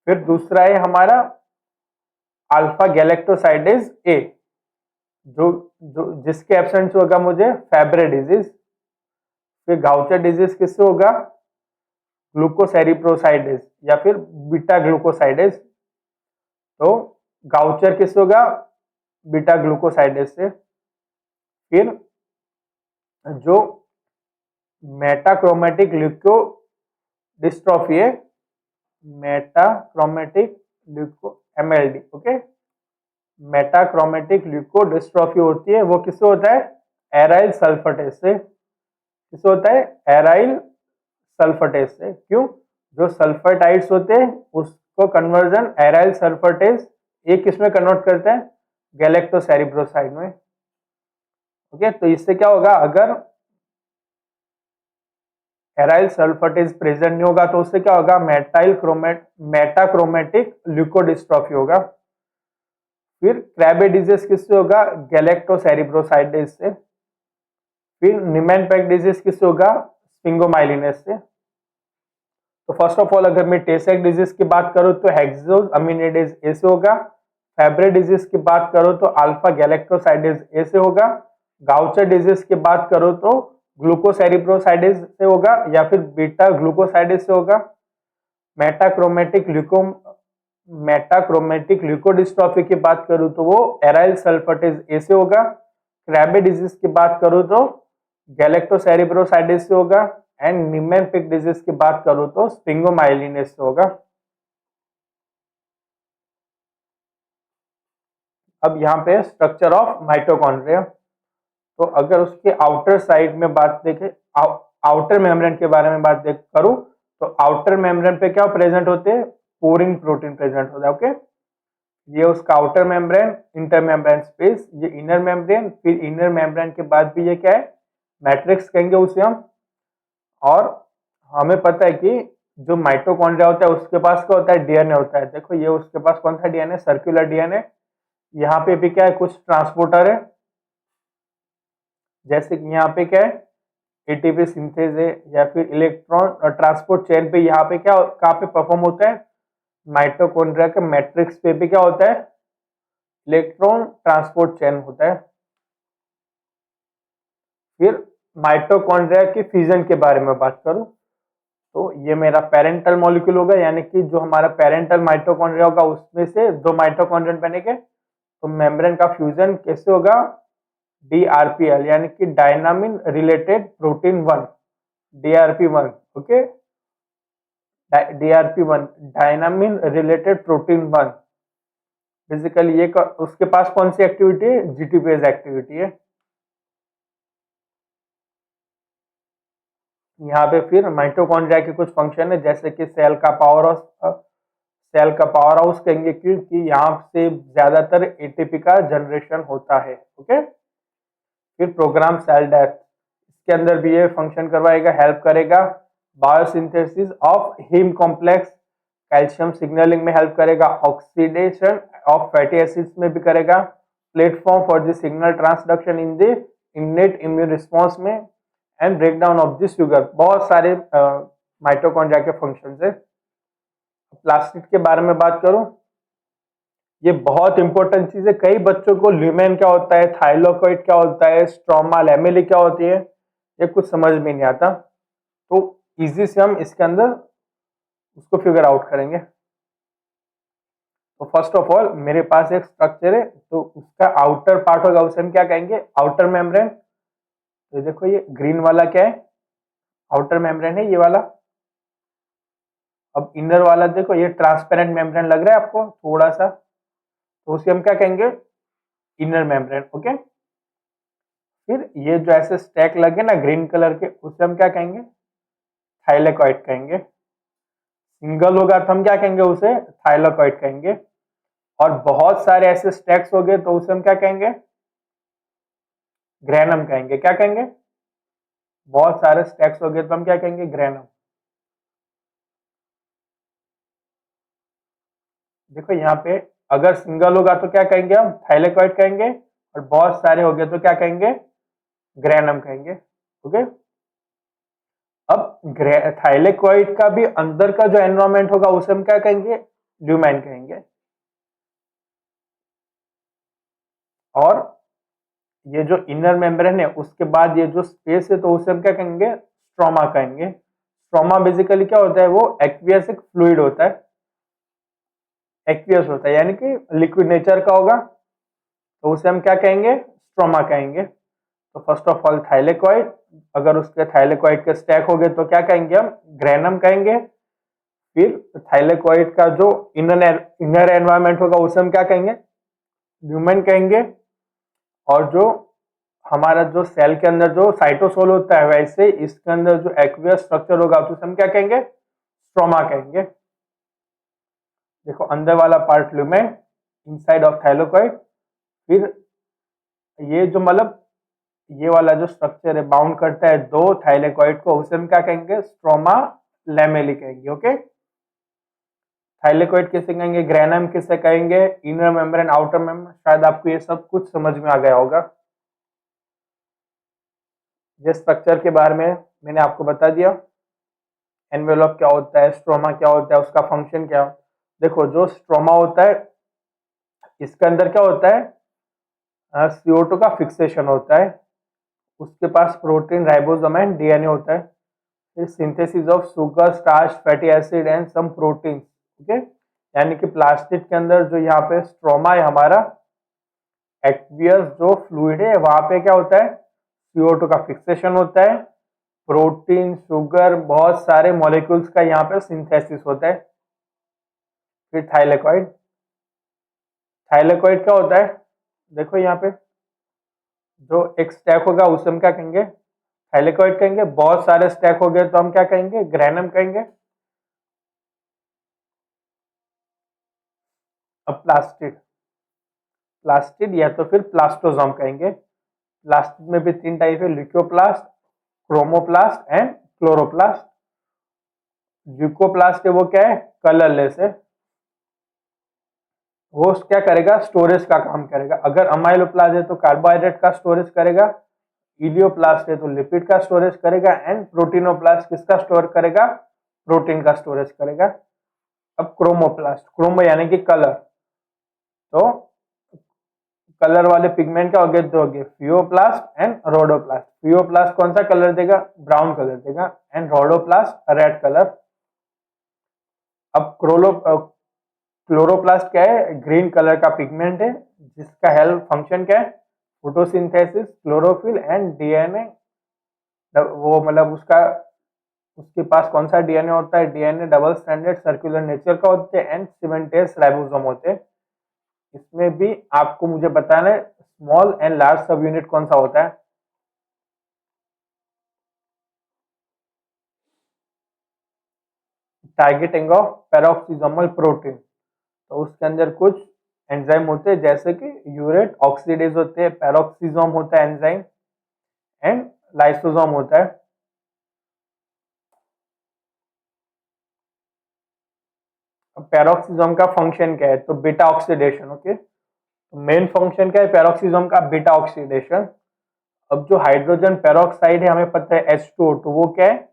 फिर दूसरा है हमारा अल्फा गैलेक्टोसाइडेज ए, जो जो जिसके एब्सेंट होगा मुझे फैब्रे डिजीज। फिर गाउचर डिजीज किससे होगा? ग्लूकोसेरिप्रोसाइडेज या फिर बीटा ग्लूकोसाइडेज। तो गाउचर किससे होगा? बीटा ग्लूकोसाइडेज से। फिर जो मेटाक्रोमेटिक ल्यूको डिस्ट्रॉफी है, metachromatic leuko MLD, okay, metachromatic leukodystrophy होती है, वो किससे होता है? एराइल सल्फेटेज से। किससे होता है? एराइल सल्फेटेज से। क्यों? जो सल्फेटाइड्स होते हैं उसको कन्वर्जन एराइल सल्फेटेज एक किसमें कन्वर्ट करते हैं? गैलेक्टोसेरिब्रोसाइड में। ओके, तो इससे क्या होगा? अगर एराइल सल्फेटेज प्रेजेंट नहीं होगा तो उससे क्या होगा? मेटाक्रोमेटिक ल्यूकोडिस्ट्रॉफी होगा। फिर क्रेबे डिजीज किससे होगा? गैलेक्टोसेरिब्रोसाइडेज से। फिर निमेनपेक डिजीज किससे होगा? स्पिंगोमाइलिनेस से। तो फर्स्ट ऑफ ऑल अगर मैं टेसेक डिजीज की बात करूं तो हेक्सोज अमीनेडेज ए से होगा। फैब्रे डिजीज की बात करूं तो अल्फा गैलेक्टोसाइडेज ए से होगा। गाउचर डिजीज की बात करूं तो ग्लूकोसेरिब्रोसाइडेज से होगा या फिर बीटा ग्लूकोसाइडेज से होगा। मेटाक्रोमेटिक ल्यूकोडिस्ट्रॉफी की बात करूं तो वो एराइल सल्फेटेज ए से होगा। क्रेबे डिजीज की बात करूं तो गैलेक्टोसेरिब्रोसाइडेज से होगा। एंड निमेनपेक डिजीज की बात करूं तो स्पिंगोमाइलिनेस से होगा। अब यहाँ पे स्ट्रक्चर ऑफ माइटोकॉन्ड्रिया। तो अगर उसके आउटर साइड में बात देखें, आउटर मेम्ब्रेन के बारे में बात करूं तो आउटर मेम्ब्रेन पे क्या प्रेजेंट होते हैं? पोरिन प्रोटीन प्रेजेंट होता है। ओके, ये उसका outer membrane, inter membrane space, ये इनर मेम्ब्रेन, फिर इनर मेम्ब्रेन के बाद भी ये क्या है? मैट्रिक्स कहेंगे उसे हम। और हमें पता है कि जो माइटोकॉन्ड्रिया होता है उसके पास क्या होता है? डीएनए होता है। देखो ये उसके पास कौन सा डीएनए? Circular DNA. यहाँ पे भी क्या है? कुछ ट्रांसपोर्टर है, जैसे कि यहाँ पे क्या है? एटीपी सिंथेज है या फिर इलेक्ट्रॉन ट्रांसपोर्ट चेन पे यहाँ पे क्या कहाँ पे परफॉर्म होता है? माइटोकॉन्ड्रिया के मैट्रिक्स पे भी क्या होता है? इलेक्ट्रॉन ट्रांसपोर्ट चेन होता है। फिर माइटोकॉन्ड्रिया के फ्यूजन के बारे में बात करूं तो ये मेरा पेरेंटल मॉलिक्यूल होगा, यानी कि जो हमारा पेरेंटल माइटोकॉन्ड्रिया होगा उसमें से दो माइटोकॉन्ड्रियन बनेंगे। तो मेम्ब्रेन का फ्यूजन कैसे होगा? DRPL यानी कि dynamin related protein 1, DRP1। Okay, DRP1 dynamin related protein 1। Basically ये उसके पास कौन सी एक्टिविटी है? GTPase एक्टिविटी है। यहाँ पे फिर माइटोकॉन्ड्रिया के कुछ फंक्शन है, जैसे कि सेल का पावर हाउस कहेंगे क्योंकि यहाँ से ज्यादातर एटीपी का जनरेशन होता है। ओके, फिर प्रोग्राम सेल डेथ, इसके अंदर भी ये फंक्शन करवाएगा, हेल्प करेगा। Biosynthesis of heme complex, calcium signalling में हेल्प करेगा। ऑक्सीडेशन ऑफ फैटी एसिड्स में भी करेगा। Platform for the signal transduction in the innate immune response में and break down of the sugar. बहुत सारे माइटोकॉन्ड्रिया के फंक्शन है। प्लास्टिड के बारे में बात करूं, ये बहुत इंपॉर्टेंट चीज है। कई बच्चों को ल्यूमेन क्या होता है, थाइलोकॉइड क्या होता है, स्ट्रोमा लैमेली क्या होती है, ये कुछ समझ में नहीं आता। तो इजी से हम इसके अंदर उसको फिगर आउट करेंगे। तो फर्स्ट ऑफ ऑल मेरे पास एक स्ट्रक्चर है, तो उसका आउटर पार्ट होगा उसे हम क्या कहेंगे? Outer membrane. तो देखो ये ग्रीन वाला क्या है? आउटर मेम्ब्रेन है ये वाला। अब इनर वाला देखो, ये ट्रांसपेरेंट मेम्ब्रेन लग रहा है आपको थोड़ा सा, तो उसे हम क्या कहेंगे? Inner membrane. ओके, फिर ये जो ऐसे स्टैक लगे ना ग्रीन कलर के, उसे हम क्या कहेंगे? थाइलेकॉइड कहेंगे। सिंगल होगा तो हम क्या कहेंगे? उसे थाइलेकॉइड कहेंगे। और बहुत सारे ऐसे स्टैक्स हो गए तो उसे हम क्या कहेंगे? ग्रेनम कहेंगे। क्या कहेंगे? बहुत सारे स्टैक्स हो गए तो हम क्या कहेंगे? ग्रेनम। देखो यहाँ पे अगर सिंगल होगा तो क्या कहेंगे? हम थाइलेकॉइड कहेंगे। और बहुत सारे हो गए तो क्या कहेंगे? ग्रेनम कहेंगे। ओके, अब थाइलेकॉइड का भी अंदर का जो एनवायरमेंट होगा उसे हम क्या कहेंगे? ल्यूमेन कहेंगे। और ये जो इनर मेम्ब्रेन है उसके बाद ये जो स्पेस है तो उसे हम क्या कहेंगे, स्ट्रोमा कहेंगे। स्ट्रोमा बेसिकली क्या होता है, वो एक्वियस एक फ्लूइड होता है, एक्वियस होता है यानी कि लिक्विड नेचर का होगा, तो उसे हम क्या कहेंगे, स्ट्रोमा कहेंगे। तो फर्स्ट ऑफ ऑल थाइलेकॉइड, अगर उसके थाइलेकॉइड के स्टैक हो गए तो क्या कहेंगे हम, ग्रेनम कहेंगे। फिर थाइलेकॉइड का जो इनर एनवायरमेंट होगा उसे हम क्या कहेंगे, ल्यूमेन कहेंगे। और जो हमारा जो सेल के अंदर जो साइटोसोल होता है, वैसे इसके अंदर जो एक्वियस स्ट्रक्चर होगा तो उसे हम क्या कहेंगे, स्ट्रोमा कहेंगे। देखो अंदर वाला part lumen, inside of thylakoid. फिर ये जो मतलब ये वाला जो स्ट्रक्चर है बाउंड करता है दो थाइलेकॉइड को, उसे हम क्या कहेंगे, स्ट्रोमा लैमेली कहेंगे। ओके, थाइलेकॉइड किसे कहेंगे, ग्रेनम किसे कहेंगे, इनर मेम्ब्रेन, आउटर मेम्ब्रेन। शायद आपको ये सब कुछ समझ में आ गया होगा। ये स्ट्रक्चर के बारे में मैंने आपको बता दिया, एनवेलप क्या होता है, स्ट्रोमा क्या होता है, उसका फंक्शन क्या। देखो जो स्ट्रोमा होता है इसके अंदर क्या होता है, CO2 का फिक्सेशन होता है, उसके पास प्रोटीन, राइबोसोम एंड डीएनए होता है, फिर synthesis of sugar, starch, fatty acid and some protein. Okay, यानी कि प्लास्टिक के अंदर जो यहाँ पे स्ट्रोमा है हमारा, एक्वियस जो फ्लूइड है वहां पे क्या होता है, CO2 का फिक्सेशन होता है, प्रोटीन, शुगर, बहुत सारे मॉलिक्यूल्स का यहाँ पे सिंथेसिस होता है। फिर थाइलेकॉइड, थाइलेकॉइड क्या होता है, देखो यहाँ पे जो एक स्टैक होगा उसे हम क्या कहेंगे, थाइलेकॉइड कहेंगे। बहुत सारे स्टैक हो गए तो हम क्या कहेंगे, ग्रेनम कहेंगे। अब प्लास्टिड, प्लास्टिड या तो फिर प्लास्टोजोम कहेंगे। प्लास्टिड में भी तीन टाइप है, leucoplast, chromoplast and chloroplast. Leucoplast है वो क्या है, कलरलेस है, वो क्या करेगा, स्टोरेज का काम करेगा। अगर अमाइलोप्लास्ट है तो कार्बोहाइड्रेट का स्टोरेज करेगा, इलियोप्लास्ट है तो लिपिड का स्टोरेज करेगा, एंड प्रोटीनोप्लास्ट किसका स्टोर करेगा, प्रोटीन का स्टोरेज करेगा। अब क्रोमोप्लास्ट, क्रोमो यानी कि कलर, तो कलर वाले पिगमेंट क्या हो गए, दो हो गए, फियोप्लास्ट एंड रोडोप्लास्ट। फियोप्लास्ट कौन सा कलर देगा, ब्राउन कलर देगा, एंड रोडोप्लास्ट रेड कलर। अब क्लोरोप्लास्ट क्या है, ग्रीन कलर का पिगमेंट है, जिसका हेल्प फंक्शन क्या है, फोटोसिंथेसिस, क्लोरोफिल एंड डीएनए। वो मतलब उसका, उसके पास कौन सा डीएनए होता है, DNA double standard circular nature का होते हैं, एंड सीमेंटेस राइबोसोम होते हैं। इसमें भी आपको मुझे बताना है स्मॉल एंड लार्ज सब यूनिट कौन सा होता है। टारगेटिंग ऑफ पेरोक्सिसोमल प्रोटीन, तो उसके अंदर कुछ एंजाइम होते हैं जैसे कि यूरेट ऑक्सीडेज होते हैं, पेरोक्सिसोम होता है एंजाइम, एंड लाइसोसोम होता है। अब पेरोक्सिसोम का फंक्शन क्या है, तो बीटा ऑक्सीडेशन। ओके, तो मेन फंक्शन क्या है पेरोक्सिसोम का, बीटा ऑक्सीडेशन। अब जो हाइड्रोजन पेरोक्साइड है हमें पता है H2O2, वो क्या है,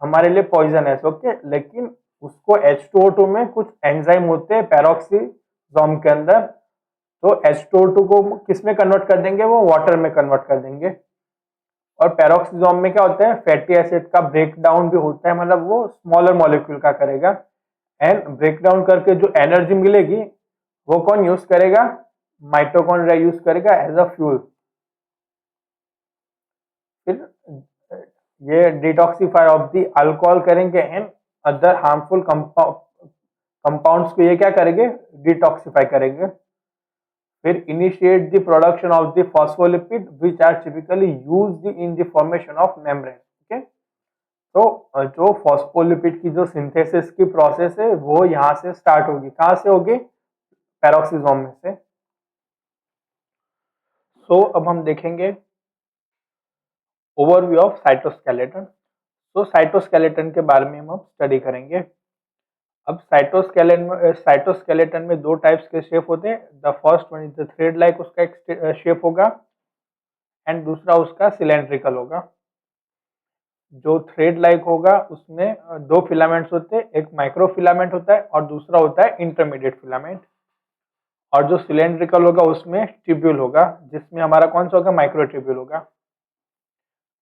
हमारे लिए पॉइजन है। ओके, लेकिन उसको H2O2 में कुछ एंजाइम होते हैं पेरोक्सिसोम के अंदर, तो H2O2 को किस में कन्वर्ट कर देंगे, वो वाटर में कन्वर्ट कर देंगे। और पेरोक्सिसोम में क्या होता है, फैटी एसिड का ब्रेक डाउन भी होता है, मतलब वो स्मॉलर मॉलिक्यूल का करेगा, एंड ब्रेक डाउन करके जो एनर्जी मिलेगी वो कौन यूज करेगा, माइटोकॉन्ड्रिया यूज करेगा एज अ फ्यूल। फिर ये डिटॉक्सिफाई ऑफ द अल्कोहल करेंगे एंड अदर हार्मफुल कंपाउंड्स को ये क्या करेंगे, डिटॉक्सिफाई करेंगे। फिर initiate the production of the phospholipid which are typically used in the formation of membrane. Okay, तो जो फॉस्फोलिपिड की जो सिंथेसिस की प्रोसेस है वो यहाँ से स्टार्ट होगी, कहाँ से होगी, पेरोक्सिसोम में से। सो अब हम देखेंगे ओवरव्यू ऑफ साइटोस्केलेटन। तो साइटोस्केलेटन के बारे में हम स्टडी करेंगे। अब साइटोस्केलेटन में दो टाइप्स के शेप होते हैं। The first one is the thread like, उसका एक शेप होगा, एंड दूसरा उसका सिलेंड्रिकल होगा। जो थ्रेड लाइक होगा उसमें दो फिलामेंट्स होते हैं, एक माइक्रो फिलामेंट होता है और दूसरा होता है इंटरमीडिएट फिलामेंट। और जो सिलेंड्रिकल होगा उसमें ट्यूब्यूल होगा, जिसमें हमारा कौन सा होगा, माइक्रो ट्यूब्यूल होगा।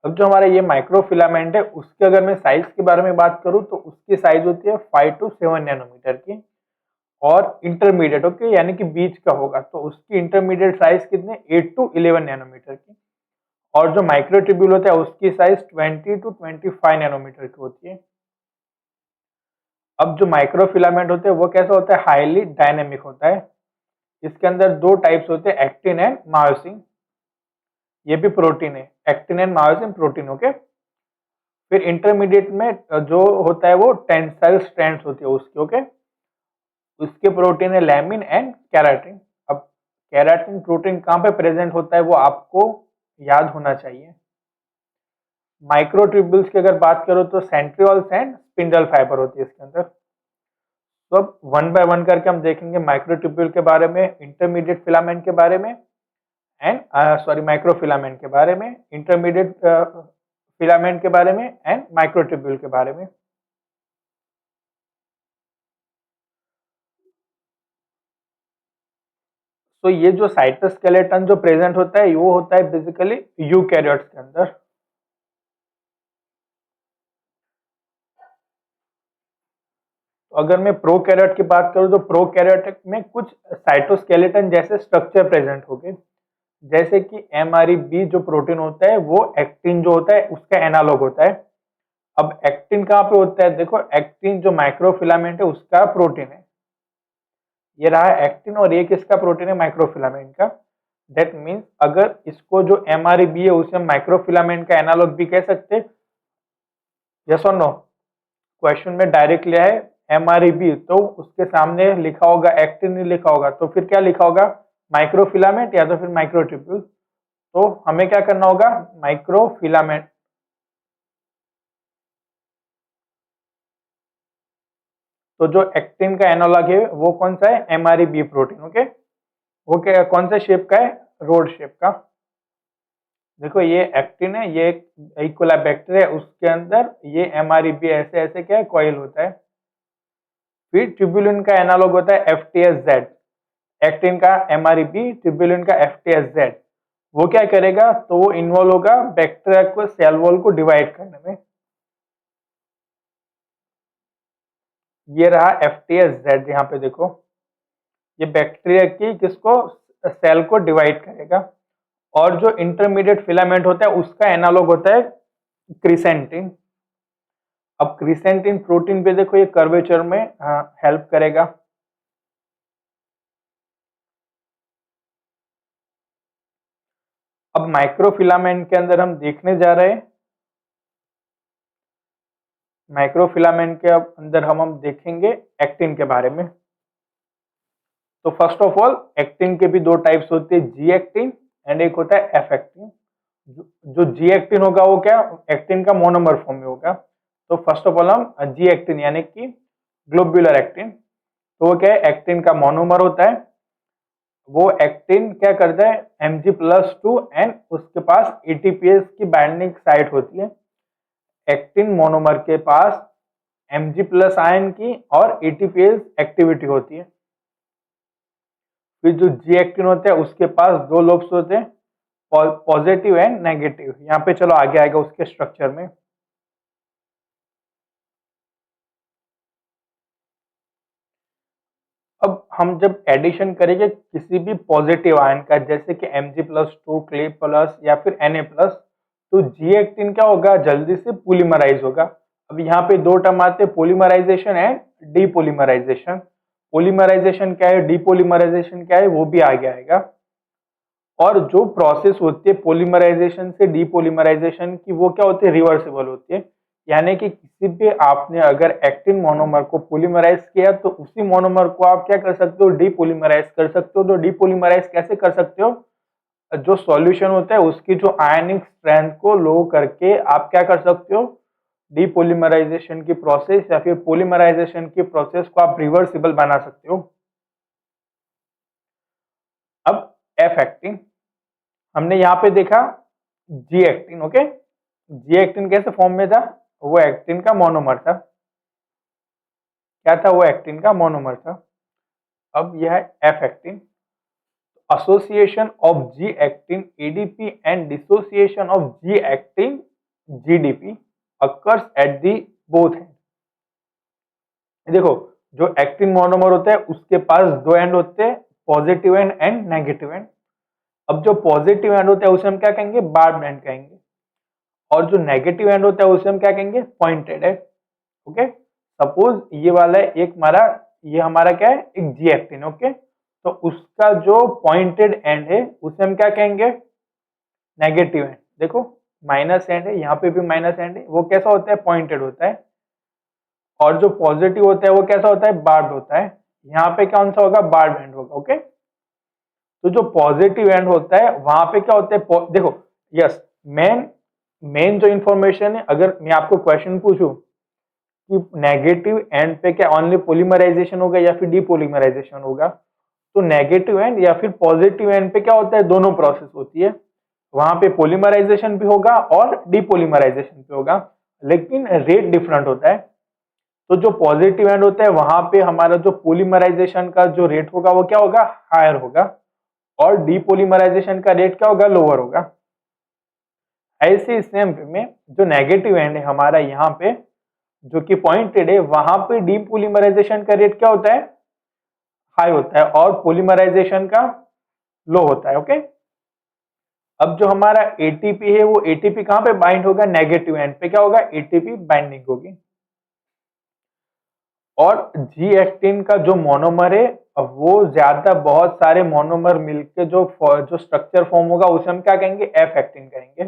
अब जो हमारा ये माइक्रो फिलामेंट है उसके अगर मैं साइज के बारे में बात करूं तो उसकी साइज होती है 5 to 7 नैनोमीटर की, और इंटरमीडिएट ओके यानी कि बीच का होगा तो उसकी इंटरमीडिएट साइज कितने 8 to 11 नैनोमीटर की, और जो माइक्रो ट्यूब्यूल होता है उसकी साइज 20 to 25 नैनोमीटर की होती है। अब जो माइक्रो फिलामेंट होते हैं वो कैसा होता है, हाईली डायनेमिक होता है। इसके अंदर दो टाइप्स होते हैं, एक्टिन एंड मायोसिन। ये भी प्रोटीन है, actin and myosin protein okay. फिर इंटरमीडिएट में जो होता है वो टेंसाइल स्ट्रैंड्स होती है उसकी ओके। उसके प्रोटीन है लैमिन एंड केराटिन। अब केराटिन प्रोटीन कहाँ पे प्रेजेंट होता है वो आपको याद होना चाहिए। माइक्रोट्यूब्यूल्स की अगर बात करो तो सेंट्रियोल्स एंड स्पिंडल फाइबर होती है इसके अंदर। तो अब वन बाय वन करके हम देखेंगे माइक्रोट्यूब्यूल के बारे में, इंटरमीडिएट फिलामेंट के बारे में एंड माइक्रोफिलामेंट के बारे में, इंटरमीडिएट फिलामेंट के बारे में एंड माइक्रोट्यूब्यूल के बारे में। तो ये जो साइटोस्केलेटन जो प्रेजेंट होता है वो होता है बेसिकली यूकैरियोट्स के अंदर। तो अगर मैं प्रोकैरियोट की बात करूं तो प्रोकैरियोट में कुछ साइटोस्केलेटन जैसे स्ट्रक्चर प्रेजेंट होंगे, जैसे कि MREB जो प्रोटीन होता है वो एक्टिन जो होता है उसका एनालॉग होता है। अब एक्टिन कहाँ पे होता है, देखो एक्टिन जो माइक्रोफिलामेंट है उसका प्रोटीन है, ये रहा एक्टिन, और ये किसका प्रोटीन है, माइक्रोफिलामेंट का। दैट मीन्स अगर इसको जो MREB है उसे हम माइक्रोफिलामेंट का एनालॉग भी कह सकते हैं, यस और नो। क्वेश्चन में डायरेक्ट लिया है MREB तो उसके सामने लिखा होगा एक्टिन नहीं लिखा होगा, तो फिर क्या लिखा होगा, माइक्रोफिलामेंट या तो फिर माइक्रोट्यूब्यूल। तो हमें क्या करना होगा, माइक्रोफिलामेंट। तो जो एक्टिन का एनालॉग है वो कौन सा है, MREB प्रोटीन ओके। वो क्या कौन सा शेप का है, रोड शेप का। देखो ये एक्टिन है, ये इक्विलाइबैक्टर है, उसके अंदर ये MREB ऐसे ऐसे क्या है, कॉइल होता है। फिर ट्यूबुलिन का एनालॉग होता है FTSZ। एक्टिन का MREB, ट्यूबुलिन का FTSZ। वो क्या करेगा, तो वो इन्वॉल्व होगा बैक्टीरिया को सेल वॉल को डिवाइड करने में। ये रहा FTSZ, यहाँ पे देखो ये बैक्टीरिया की किसको, सेल को डिवाइड करेगा। और जो इंटरमीडिएट फिलामेंट होता है उसका एनालॉग होता है क्रिसेंटिन। अब क्रिसेंटिन प्रोटीन पे देखो ये कर्वेचर में हेल्प करेगा। अब माइक्रोफिलामेंट के अंदर हम देखने जा रहे हैं, माइक्रोफिलामेंट के अंदर हम देखेंगे एक्टिन के बारे में। तो फर्स्ट ऑफ ऑल एक्टिन के भी दो टाइप्स होते हैं, जी एक्टिन एंड एक होता है एफ एक्टिन। जो जी एक्टिन होगा वो क्या, एक्टिन का मोनोमर फॉर्म में होगा। तो फर्स्ट ऑफ ऑल हम जी एक्टिन यानी कि ग्लोब्यूलर एक्टिन, तो वो क्या है, एक्टिन का मोनोमर होता है। वो एक्टिन क्या करता है, Mg+2 एंड उसके पास ATPase की बाइंडिंग साइट होती है। एक्टिन मोनोमर के पास Mg+ आयन की और ATPase एक्टिविटी होती है। फिर जो जी एक्टिन होता है उसके पास दो लोब्स होते हैं, पॉजिटिव एंड नेगेटिव। यहाँ पे चलो आगे आएगा उसके स्ट्रक्चर में। अब हम जब एडिशन करेंगे किसी भी पॉजिटिव आयन का, जैसे कि Mg+2, Cl+ या फिर Na+, तो जी एक्टिन क्या होगा, जल्दी से पोलीमराइज होगा। अब यहाँ पे दो टर्म आते हैं, पोलीमराइजेशन एंड डीपोलीमराइजेशन। पोलीमराइजेशन क्या है, डीपोलीमराइजेशन क्या है, वो भी आगे आएगा। और जो प्रोसेस होती है पोलीमराइजेशन से डीपोलीमराइजेशन की, वो क्या होती है, रिवर्सिबल होती है। यानी कि किसी भी आपने अगर एक्टिन मोनोमर को पोलीमराइज किया तो उसी मोनोमर को आप क्या कर सकते हो, डीपोलीमराइज कर सकते हो। तो डीपोलीमराइज कैसे कर सकते हो, जो सॉल्यूशन होता है उसकी जो आयनिक स्ट्रेंथ को लो करके आप क्या कर सकते हो, डीपोलीमराइजेशन की प्रोसेस या फिर पोलीमराइजेशन की प्रोसेस को आप रिवर्सिबल बना सकते हो। अब एफ एक्टिन हमने यहाँ पे देखा, G actin okay. G actin कैसे फॉर्म में था, वो एक्टिन का मोनोमर था। क्या था, वो एक्टिन का मोनोमर था। अब यह है F actin. association of G-actin ADP and dissociation of G-actin GDP occurs at the both end. देखो जो एक्टिन मोनोमर होता है उसके पास दो एंड होते हैं, positive and and negative and. अब जो पॉजिटिव एंड होता है उसे हम क्या कहेंगे, बार्ब एंड कहेंगे, और जो नेगेटिव एंड होता है उसे हम क्या कहेंगे, पॉइंटेड एंड। ओके, सपोज ये वाला है एक हमारा, ये हमारा क्या है, एक जी एक्टिन। ओके, तो उसका जो पॉइंटेड एंड है उसे हम क्या कहेंगे, नेगेटिव एंड। देखो माइनस एंड है, यहाँ पे भी माइनस एंड है, वो कैसा होता है, पॉइंटेड होता है। और जो पॉजिटिव होता है वो कैसा होता है, बार्ब होता है। यहाँ पे कौन सा होगा, बार्ब एंड होगा। ओके, तो जो पॉजिटिव एंड होता है वहां पे क्या होता है, देखो यस, मेन जो इंफॉर्मेशन है, अगर मैं आपको क्वेश्चन पूछूं कि नेगेटिव एंड पे क्या ओनली पॉलीमराइजेशन होगा या फिर डीपॉलीमराइजेशन होगा, तो नेगेटिव एंड या फिर पॉजिटिव एंड पे क्या होता है, दोनों प्रोसेस होती है। वहां पे पॉलीमराइजेशन भी होगा और डीपॉलीमराइजेशन भी होगा, लेकिन रेट डिफरेंट होता है। तो जो पॉजिटिव एंड होता है वहां पे हमारा जो पॉलीमराइजेशन का जो रेट होगा वो क्या होगा, हायर होगा, और डीपॉलीमराइजेशन का रेट क्या होगा, लोअर होगा। ऐसे सेम में जो नेगेटिव एंड है हमारा यहाँ पे जो कि पॉइंटेड है, वहां पे डीपॉलीमराइजेशन का रेट क्या होता है, हाई होता है, और पॉलीमराइजेशन का लो होता है। ओके, अब जो हमारा एटीपी है वो एटीपी कहां पे बाइंड होगा, नेगेटिव एंड पे क्या होगा, एटीपी बाइंडिंग होगी। और जी एक्टिन का जो मोनोमर है वो ज्यादा बहुत सारे मोनोमर मिलके जो स्ट्रक्चर फॉर्म होगा उसे हम क्या कहेंगे, एफ एक्टिन कहेंगे।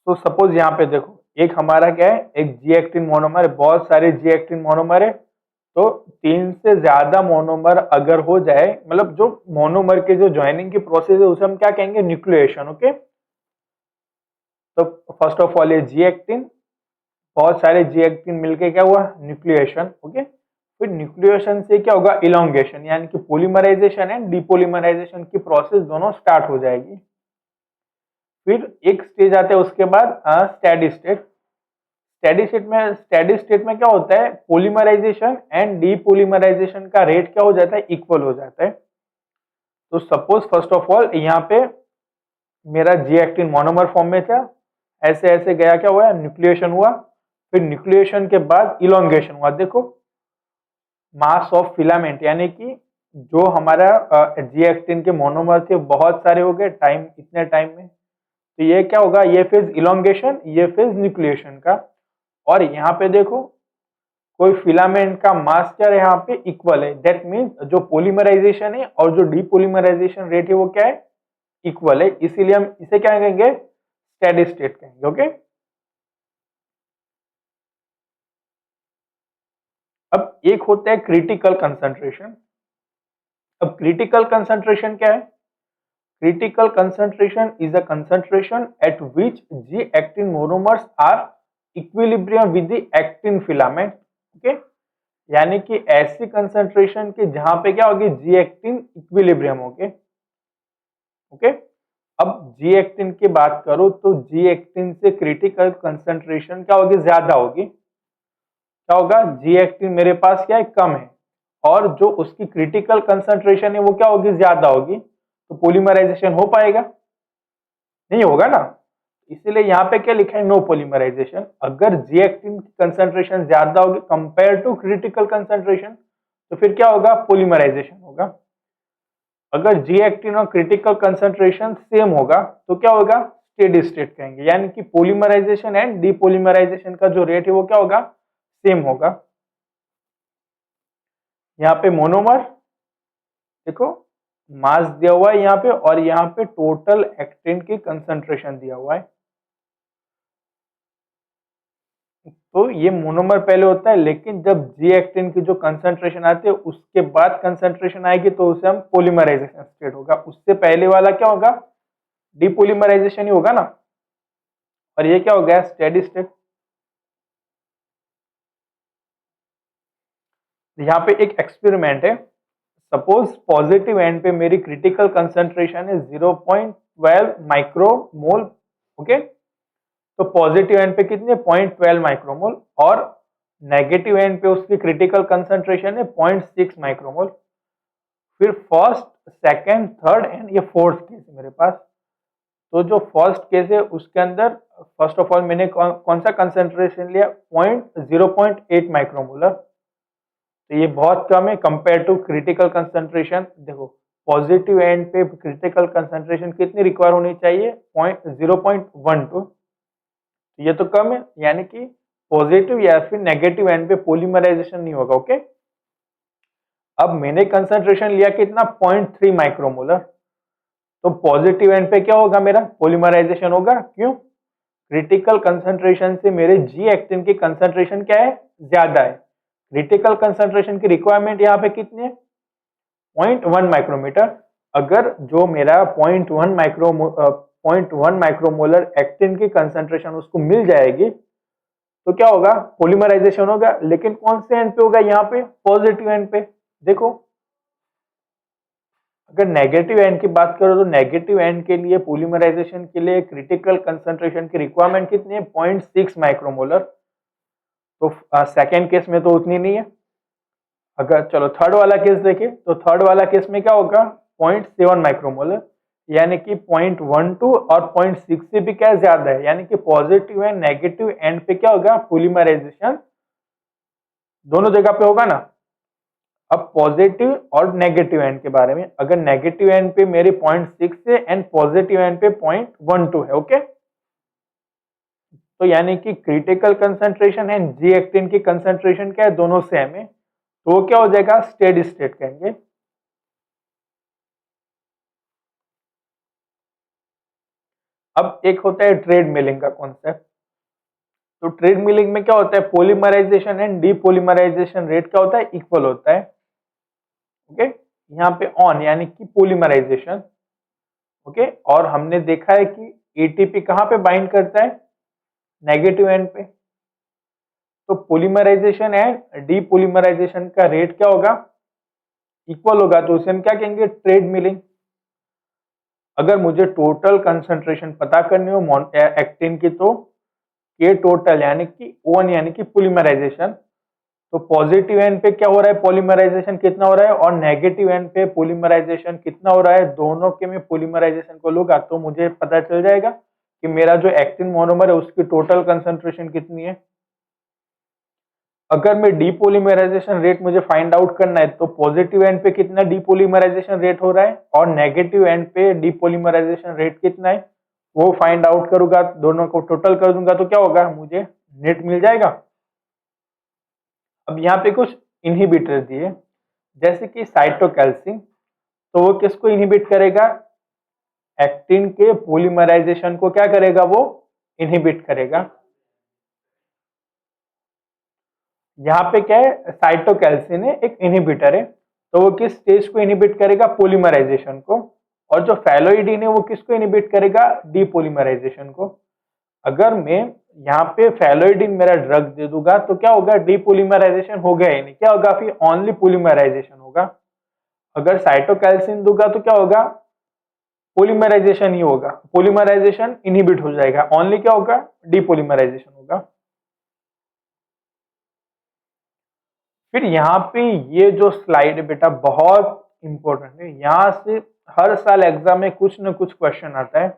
तो सपोज यहाँ पे देखो एक हमारा क्या है, एक जी एक्टिन मोनोमर है, बहुत सारे जी एक्टिन मोनोमर है, तो 3 से ज्यादा मोनोमर अगर हो जाए, मतलब जो मोनोमर के जो ज्वाइनिंग की प्रोसेस है उसे हम क्या कहेंगे, न्यूक्लिएशन। ओके, तो फर्स्ट ऑफ ऑल ये जी एक्टिन, बहुत सारे जी एक्टिन मिलके क्या हुआ, न्यूक्लिएशन। ओके, फिर न्यूक्लिएशन से क्या होगा, इलोंगेशन, यानी कि पॉलीमराइजेशन एंड डीपॉलीमराइजेशन की प्रोसेस दोनों स्टार्ट हो जाएगी। फिर एक स्टेज आता है उसके बाद स्टेडी स्टेट। स्टेडी स्टेट में क्या होता है, पॉलीमराइजेशन एंड डीपॉलीमराइजेशन का रेट क्या हो जाता है, इक्वल हो जाता है। तो सपोज फर्स्ट ऑफ ऑल यहाँ पे मेरा जी एक्टिन मोनोमर फॉर्म में था, ऐसे ऐसे गया, क्या हुआ, न्यूक्लिएशन हुआ, फिर न्यूक्लिएशन के बाद इलोंगेशन हुआ। देखो मास ऑफ फिलामेंट, यानी कि जो हमारा जी एक्टिन के मोनोमर थे बहुत सारे हो गए टाइम, इतने टाइम में, तो ये क्या होगा, ये फेज इलोंगेशन, ये फेज न्यूक्लिएशन का। और यहाँ पे देखो कोई फिलामेंट का मास क्या है, यहाँ पे इक्वल है, दैट मीन्स जो पॉलीमराइजेशन है और जो डीपॉलीमराइजेशन रेट है वो क्या है, इक्वल है, इसीलिए हम इसे क्या कहेंगे, स्टेडी स्टेट कहेंगे। ओके, अब एक होता है क्रिटिकल कंसंट्रेशन। अब क्रिटिकल कंसंट्रेशन क्या है, critical concentration is a concentration at which G actin monomers are equilibrium with the actin filament। Okay, यानी कि ऐसी कंसंट्रेशन के जहां पे क्या होगी, जी एक्टिन इक्विलिब्रियम होगी। ओके, अब जी एक्टिन की बात करो तो जी एक्टिन से क्रिटिकल कंसंट्रेशन क्या होगी, ज्यादा होगी। क्या होगा, जी एक्टिन मेरे पास क्या है, कम है, और जो उसकी क्रिटिकल कंसंट्रेशन है वो क्या होगी, ज्यादा होगी, तो पॉलीमराइजेशन हो पाएगा, नहीं होगा ना। इसीलिए यहाँ पे क्या लिखा है, नो पॉलीमराइजेशन। अगर जी एक्टिन की कंसंट्रेशन ज्यादा होगी कंपेयर टू क्रिटिकल कंसंट्रेशन, तो फिर क्या होगा, पॉलीमराइजेशन होगा। अगर जी एक्टिन और क्रिटिकल कंसंट्रेशन सेम होगा तो क्या होगा, स्टेडी स्टेट कहेंगे, यानी कि पॉलीमराइजेशन एंड डीपॉलीमराइजेशन का जो रेट है वो क्या होगा, सेम होगा। यहाँ पे मोनोमर देखो मास दिया हुआ है यहाँ पे, और यहाँ पे टोटल एक्टिन की कंसंट्रेशन दिया हुआ है। तो ये मोनोमर पहले होता है, लेकिन जब जी एक्टिन की जो कंसंट्रेशन आती है उसके बाद कंसंट्रेशन आएगी तो उसे हम पॉलीमराइजेशन स्टेट होगा। उससे पहले वाला क्या होगा, डीपॉलीमराइजेशन ही होगा ना, और ये क्या हो गया, स्टेडी स्टेट। यहाँ पे एक एक्सपेरिमेंट है, सपोज पॉजिटिव एंड पे मेरी क्रिटिकल कंसंट्रेशन है 0.12 माइक्रोमोल। ओके, तो पॉजिटिव एंड पे कितने, 0.12 माइक्रोमोल, और नेगेटिव एंड पे उसकी क्रिटिकल कंसंट्रेशन है 0.6 माइक्रोमोल। फिर फर्स्ट, सेकंड, थर्ड एंड ये फोर्थ केस है मेरे पास। तो जो फर्स्ट केस है उसके अंदर फर्स्ट ऑफ ऑल मैंने कौन सा कंसंट्रेशन लिया, 0.8 माइक्रोमोलर। तो ये बहुत कम है कंपेयर टू क्रिटिकल कंसंट्रेशन। देखो पॉजिटिव एंड पे क्रिटिकल कंसंट्रेशन कितनी रिक्वायर होनी चाहिए, 0.12। ये तो कम है, यानी कि पॉजिटिव या फिर नेगेटिव एंड पे पॉलीमराइजेशन नहीं होगा। ओके, अब मैंने कंसंट्रेशन लिया कितना, 0.3 माइक्रोमोलर। तो पॉजिटिव एंड पे क्या होगा, मेरा पॉलीमराइजेशन होगा। क्यों, क्रिटिकल कंसंट्रेशन से मेरे जी एक्टिन की कंसंट्रेशन क्या है, ज्यादा है। क्रिटिकल कंसंट्रेशन की रिक्वायरमेंट यहाँ पे कितनी है, 0.1 माइक्रोमीटर। अगर जो मेरा 0.1 माइक्रोमोलर एक्टिन की कंसंट्रेशन उसको मिल जाएगी तो क्या होगा, पॉलीमराइजेशन होगा। लेकिन कौन से एंड पे होगा, यहाँ पे पॉजिटिव एंड पे। देखो अगर नेगेटिव एंड की बात करो तो नेगेटिव एंड के लिए पॉलीमराइजेशन के लिए क्रिटिकल कंसंट्रेशन की रिक्वायरमेंट कितनी है, 0.6 माइक्रोमोलर। तो सेकेंड केस में तो उतनी नहीं है। अगर चलो थर्ड वाला केस देखें तो थर्ड वाला केस में क्या होगा, 0.7 माइक्रोमोलर, यानी कि 0.12 और 0.6 से भी क्या ज्यादा है, यानी कि पॉजिटिव एंड नेगेटिव एंड पे क्या होगा, पॉलीमराइजेशन दोनों जगह पे होगा ना। अब पॉजिटिव और नेगेटिव एंड के बारे में, अगर नेगेटिव एंड पे मेरी 0.6 है एंड पॉजिटिव एंड पे 0.12 है। ओके, तो यानी कि critical concentration and G actin की कंसंट्रेशन क्या है, दोनों सेम है। तो वो क्या हो जाएगा, स्टेडी स्टेट कहेंगे। अब एक होता है ट्रेड मिलिंग का कॉन्सेप्ट। तो ट्रेड मिलिंग में क्या होता है, पॉलीमराइजेशन एंड डीपॉलीमराइजेशन रेट क्या होता है, इक्वल होता है। ओके, यहाँ पे ऑन यानी कि पॉलीमराइजेशन। ओके, और हमने देखा है कि एटीपी कहाँ पे बाइंड करता है, नेगेटिव एंड पे। तो पॉलीमराइजेशन एंड डीपॉलीमराइजेशन का रेट क्या होगा, इक्वल होगा। तो उसे हम क्या कहेंगे, ट्रेड मिलिंग। अगर मुझे टोटल कंसंट्रेशन पता करनी हो एक्टिन की तो के टोटल यानी कि O1 यानी कि पॉलीमराइजेशन। तो पॉजिटिव एंड पे क्या हो रहा है, पॉलीमराइजेशन कितना हो रहा है, और नेगेटिव एंड पे पॉलीमराइजेशन कितना हो रहा है, दोनों के में पॉलीमराइजेशन को लूंगा तो मुझे पता चल जाएगा कि मेरा जो एक्टिन मोनोमर है उसकी टोटल कंसंट्रेशन कितनी है। अगर मैं डीपॉलीमराइजेशन रेट मुझे फाइंड आउट करना है तो पॉजिटिव एंड पे कितना डीपॉलीमराइजेशन रेट हो रहा है और नेगेटिव एंड पे डीपॉलीमराइजेशन रेट कितना है वो फाइंड आउट करूंगा, दोनों को टोटल कर दूंगा तो क्या होगा, मुझे नेट मिल जाएगा। अब यहाँ पे कुछ इनहिबिटर दिए जैसे कि साइटोकैल्सिन, तो वो किसको इनहिबिट करेगा, एक्टिन के पॉलीमराइजेशन को क्या करेगा, वो इनहिबिट करेगा। यहाँ पे क्या है, साइटोकैल्सिन है, एक इनहिबिटर है। तो वो किस स्टेज को इनहिबिट करेगा, पॉलीमराइजेशन को। और जो फैलोइडीन है वो किसको इनहिबिट करेगा, डीपॉलीमराइजेशन को। अगर मैं यहाँ पे फैलोइडीन मेरा ड्रग दे दूंगा तो क्या होगा, डीपॉलीमराइजेशन हो गया ही नहीं, क्या होगा, फिर ओनली पॉलीमराइजेशन होगा। अगर साइटोकैल्सिन दूंगा तो क्या होगा, पॉलीमराइजेशन ही होगा, पॉलीमराइजेशन इनहिबिट हो जाएगा, ओनली क्या होगा, डीपॉलीमराइजेशन होगा। फिर यहाँ पे ये जो स्लाइड है बेटा बहुत इंपॉर्टेंट है, यहां से हर साल एग्जाम में कुछ न कुछ क्वेश्चन आता है।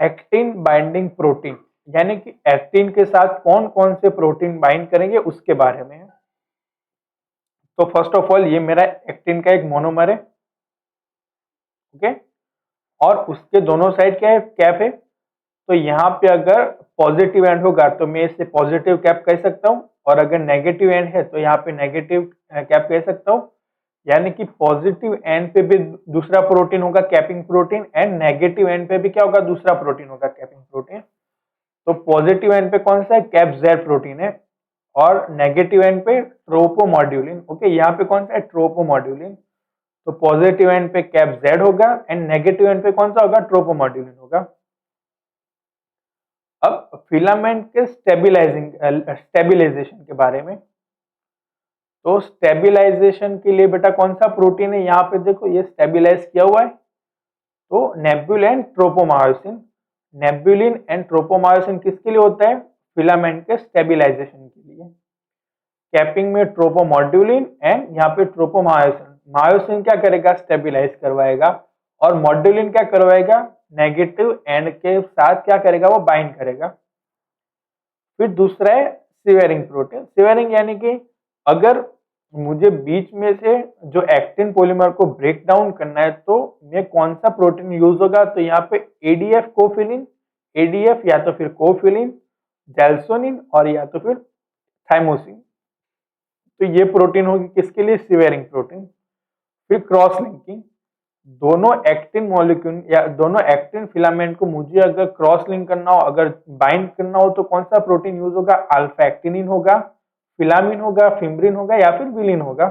एक्टिन बाइंडिंग प्रोटीन, यानी कि एक्टिन के साथ कौन कौन से प्रोटीन बाइंड करेंगे उसके बारे में। तो फर्स्ट ऑफ ऑल ये मेरा एक्टिन का एक मोनोमर है। ओके, और उसके दोनों साइड क्या है, कैप है। तो यहाँ पे अगर पॉजिटिव एंड होगा तो मैं इसे पॉजिटिव कैप कह सकता हूँ, और अगर नेगेटिव एंड है तो यहाँ पे नेगेटिव कैप कह सकता हूँ। यानी कि पॉजिटिव एंड पे भी दूसरा प्रोटीन होगा capping protein, and negative and पे भी क्या होगा, दूसरा प्रोटीन होगा कैपिंग प्रोटीन। तो पॉजिटिव एंड पे कौन सा है, कैप जेड प्रोटीन है, और नेगेटिव एंड पे ट्रोपोमोड्यूलिन। ओके, यहाँ पे कौन सा है, ट्रोपोमोड्यूलिन। तो पॉजिटिव एंड पे कैप जेड होगा एंड नेगेटिव एंड पे कौन सा होगा, ट्रोपोमोड्यूलिन होगा। अब फिलामेंट के स्टेबिलाइजेशन के बारे में, तो स्टेबिलाईजेशन के लिए बेटा कौन सा प्रोटीन है, यहाँ पे देखो ये स्टेबिलाईज किया हुआ है, तो नेबुलिन एंड ट्रोपोमायोसिन। नेबुलिन एंड ट्रोपोमायोसिन किसके लिए होता है, फिलामेंट के स्टेबिलाईजेशन के लिए। कैपिंग में ट्रोपोमॉड्यूलिन एंड यहाँ पे ट्रोपोमायोसिन। मायोसिन क्या करेगा, स्टेबिलाईज करवाएगा, और मॉड्यूलिन क्या करवाएगा, नेगेटिव एंड के साथ क्या करेगा, वो बाइंड करेगा। फिर दूसरा है सिवेरिंग प्रोटीन। सिवेरिंग यानी कि अगर मुझे बीच में से जो एक्टिन पॉलीमर को ब्रेक डाउन करना है तो मैं कौन सा प्रोटीन यूज होगा, तो यहाँ पे एडीएफ कोफिलिन, एडीएफ या तो फिर कोफिलिन, जैल्सोनिन और या तो फिर थाइमोसिन। तो ये प्रोटीन होगी किसके लिए, सिवेरिंग प्रोटीन। फिर क्रॉस लिंकिंग, दोनों एक्टिन मॉलिक्यूल या दोनों एक्टिन फिलामेंट को मुझे अगर क्रॉस लिंक करना हो, अगर बाइंड करना हो, तो कौन सा प्रोटीन यूज होगा, अल्फा एक्टिनिन होगा, फिलामिन होगा, फिम्ब्रिन होगा या फिर विलिन होगा।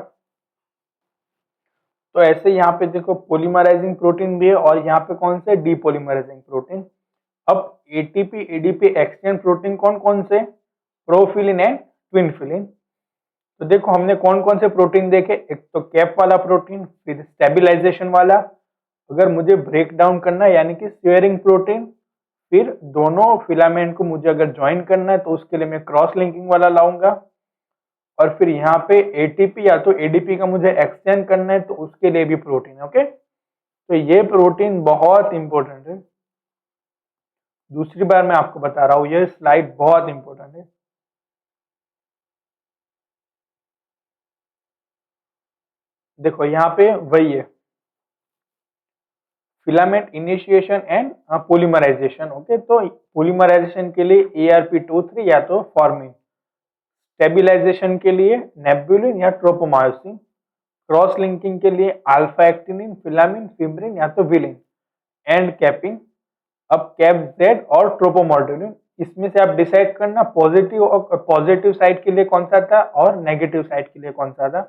तो ऐसे यहाँ पे देखो पोलीमराइजिंग प्रोटीन भी है और यहाँ पे कौन से, डीपोलीमराइजिंग प्रोटीन। अब एटीपी एडीपी एक्सचेंज प्रोटीन कौन कौन से, प्रोफिलिन एंड ट्विनफिलिन। तो देखो हमने कौन कौन से प्रोटीन देखे, एक तो कैप वाला प्रोटीन, फिर स्टेबिलाईजेशन वाला, अगर मुझे ब्रेक डाउन करना है यानी कि स्टीयरिंग प्रोटीन, फिर दोनों फिलामेंट को मुझे अगर ज्वाइन करना है तो उसके लिए मैं क्रॉस लिंकिंग वाला लाऊंगा, और फिर यहाँ पे एटीपी या तो एडीपी का मुझे एक्सचेंज करना है तो उसके लिए भी प्रोटीन। ओके, तो ये प्रोटीन बहुत इंपॉर्टेंट है। दूसरी बार मैं आपको बता रहा हूँ, ये स्लाइड बहुत इंपॉर्टेंट है। देखो यहाँ पे वही है, filament initiation and polymerization. Okay, तो पोलीमराइजेशन के लिए ARP23 या तो फॉर्मिन, स्टेबिलाईजेशन के लिए नेबुलिन या ट्रोपोमायोसिन, क्रॉस लिंकिंग के लिए अल्फा एक्टिनिन, फिलामिन, फिब्रिन या तो विलिन, एंड कैपिंग। अब कैप जेड और ट्रोपोमॉड्यूलिन, इसमें से आप डिसाइड करना पॉजिटिव और पॉजिटिव साइड के लिए कौन सा था और नेगेटिव साइड के लिए कौन सा था।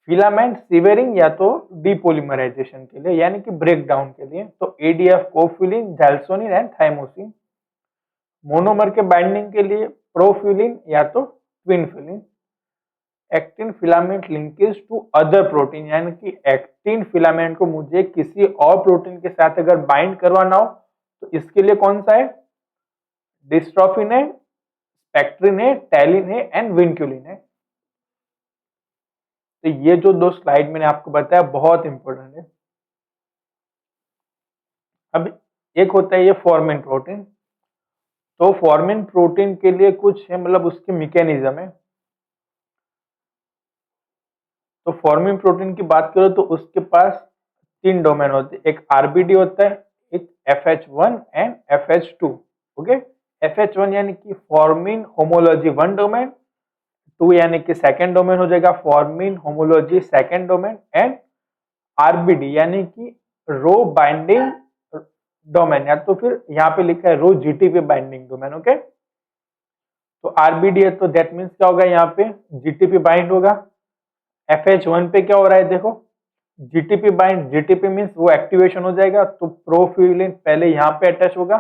फिलामेंट सिवेरिंग या तो डीपोलीमराइजेशन के लिए यानी कि ब्रेक डाउन के लिए, तो ADF cofilin, gelsolin and thymosin. Monomer के बाइंडिंग के लिए प्रोफिलिन या तो twinfilin. Actin filament linkage to other protein, यानी कि एक्टिन फिलामेंट को मुझे किसी और प्रोटीन के साथ अगर बाइंड करवाना हो तो इसके लिए कौन सा है, डिस्ट्रोफिन है, स्पेक्ट्रिन है, टैलिन है एंड विनक्यूलिन है। तो ये जो दो स्लाइड मैंने आपको बताया बहुत इंपॉर्टेंट है। अब एक होता है ये फॉर्मिन प्रोटीन। तो फॉर्मिन प्रोटीन के लिए कुछ है, मतलब उसके मैकेनिज्म है। तो फॉर्मिन प्रोटीन की बात करो तो उसके पास 3 डोमेन होते हैं, एक आरबीडी होता है, एक FH1 and FH2। Okay, FH1 यानी कि फॉर्मिन होमोलॉजी 1 डोमेन, 2 यानी कि सेकेंड डोमेन हो जाएगा formin homology second domain, and RBD यानी कि रो बाइंडिंग डोमेन, या तो फिर यहाँ पे लिखा है रो जीटीपी बाइंडिंग डोमेन। ओके, तो आरबीडी है तो दैट मीन्स क्या होगा, यहाँ पे जीटीपी बाइंड होगा। FH1 पे क्या हो रहा है, देखो जीटीपी बाइंड, जीटीपी मीन्स वो एक्टिवेशन हो जाएगा, तो प्रोफिलिन पहले यहाँ पे अटैच होगा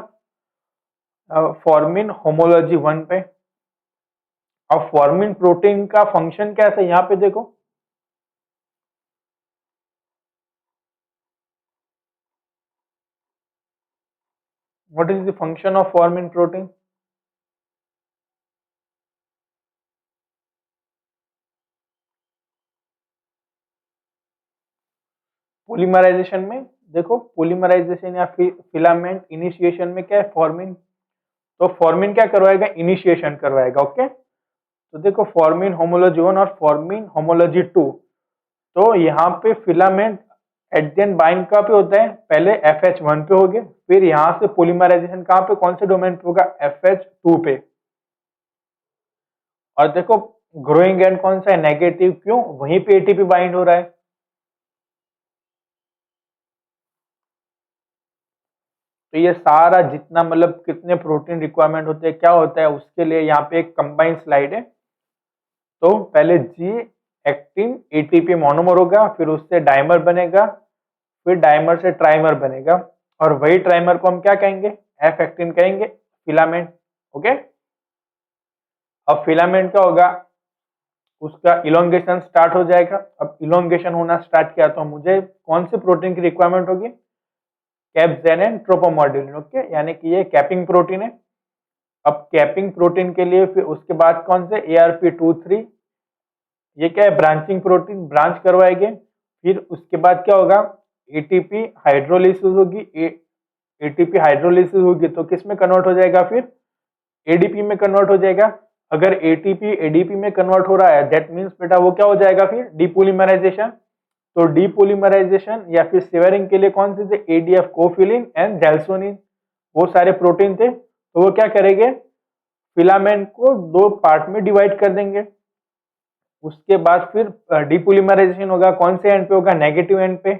फॉर्मिन होमोलॉजी 1 पे। अब फॉर्मिन प्रोटीन का फंक्शन क्या है, यहाँ पे देखो what is the function of formin protein. Polymerization में देखो, पोलीमराइजेशन या फिलामेंट इनिशिएशन में क्या है, फॉर्मिन। तो फॉर्मिन क्या करवाएगा, इनिशिएशन करवाएगा। ओके, तो देखो फॉर्मिन होमोलॉजी 1 और फॉर्मिन होमोलॉजी 2, तो यहाँ पे फिलामेंट एडजेंट बाइंड कहाँ पे होता है, पहले FH1 पे हो गया, फिर यहाँ से पोलीमराइजेशन कहाँ पे, कौन से डोमेन पे होगा, FH2 पे। और देखो ग्रोइंग एंड कौन सा है, नेगेटिव, क्यों, वहीं पे एटीपी बाइंड हो रहा है। तो ये सारा जितना मतलब कितने प्रोटीन रिक्वायरमेंट होते हैं, क्या होता है, उसके लिए यहाँ पे एक कंबाइन स्लाइड है। तो पहले जी एक्टिन एटीपी मोनोमर होगा, फिर उससे डाइमर बनेगा, फिर डाइमर से ट्राइमर बनेगा, और वही ट्राइमर को हम क्या कहेंगे, एफ एक्टिन कहेंगे, फिलामेंट। ओके, अब फिलामेंट क्या होगा, उसका इलोंगेशन स्टार्ट हो जाएगा। अब इलोंगेशन होना स्टार्ट किया तो मुझे कौन सी प्रोटीन की रिक्वायरमेंट होगी, कैप्जेन एंड ट्रोपोमॉड्यूलिन। ओके, यानी कि ये कैपिंग प्रोटीन है। अब कैपिंग प्रोटीन के लिए फिर उसके बाद कौन से ARP23, ये क्या है ब्रांचिंग प्रोटीन, ब्रांच करवाएंगे। फिर उसके बाद क्या होगा, एटीपी हाइड्रोलिसिस होगी, एटीपी हाइड्रोलिसिस होगी तो किस में कन्वर्ट हो जाएगा, फिर एडीपी में कन्वर्ट हो जाएगा। अगर एटीपी एडीपी में कन्वर्ट हो रहा है दैट मीन्स बेटा वो क्या हो जाएगा, फिर डीपोलीमराइजेशन। तो डीपोलीमराइजेशन या फिर सिवरिंग के लिए कौन से थे, एडीएफ कोफिलिन एंड जैल्सोनिन, वो सारे प्रोटीन थे। तो वो क्या करेंगे, फिलामेंट को दो पार्ट में डिवाइड कर देंगे। उसके बाद फिर डीपोलीमराइजेशन होगा, कौन से एंड पे होगा, नेगेटिव एंड पे।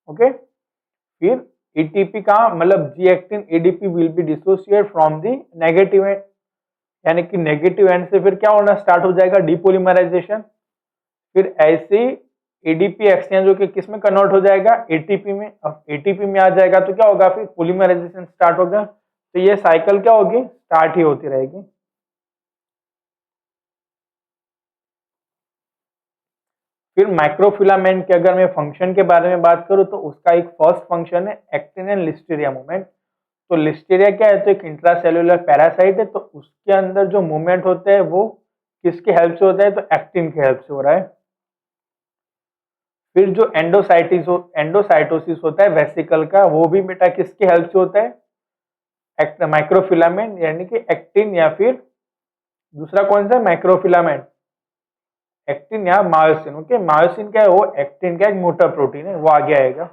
ओके, फिर एटीपी का मतलब G actin ADP will be dissociate from the negative and, यानी कि नेगेटिव एंड से फिर क्या होना स्टार्ट हो जाएगा, डीपोलीमराइजेशन। फिर ऐसे एडीपी एक्सचेंज होकर किस में कन्वर्ट हो जाएगा, एटीपी में। अब एटीपी में आ जाएगा तो क्या होगा, फिर पॉलीमराइजेशन स्टार्ट होगा। तो ये साइकिल क्या होगी, स्टार्ट ही होती रहेगी। फिर माइक्रोफिलामेंट के अगर मैं फंक्शन के बारे में बात करूं तो उसका एक फर्स्ट फंक्शन है एक्टिन एंड लिस्टीरिया मूवमेंट। तो लिस्टीरिया क्या है, तो एक इंट्रासेल्युलर पैरासाइट है, तो उसके अंदर जो मूवमेंट होता है वो किसके हेल्प से होता है, तो एक्टिन के हेल्प से हो रहा है। फिर जो एंडोसाइटोसिस होता है वेसिकल का, वो भी बेटा किसके हेल्प से होता है, माइक्रोफिलामेंट यानी कि एक्टिन या फिर दूसरा कौन सा माइक्रोफिलामेंट, एक्टिन या मायोसिन। ओके, मायोसिन क्या है, वो एक्टिन का एक मोटा प्रोटीन है, वो आगे आएगा।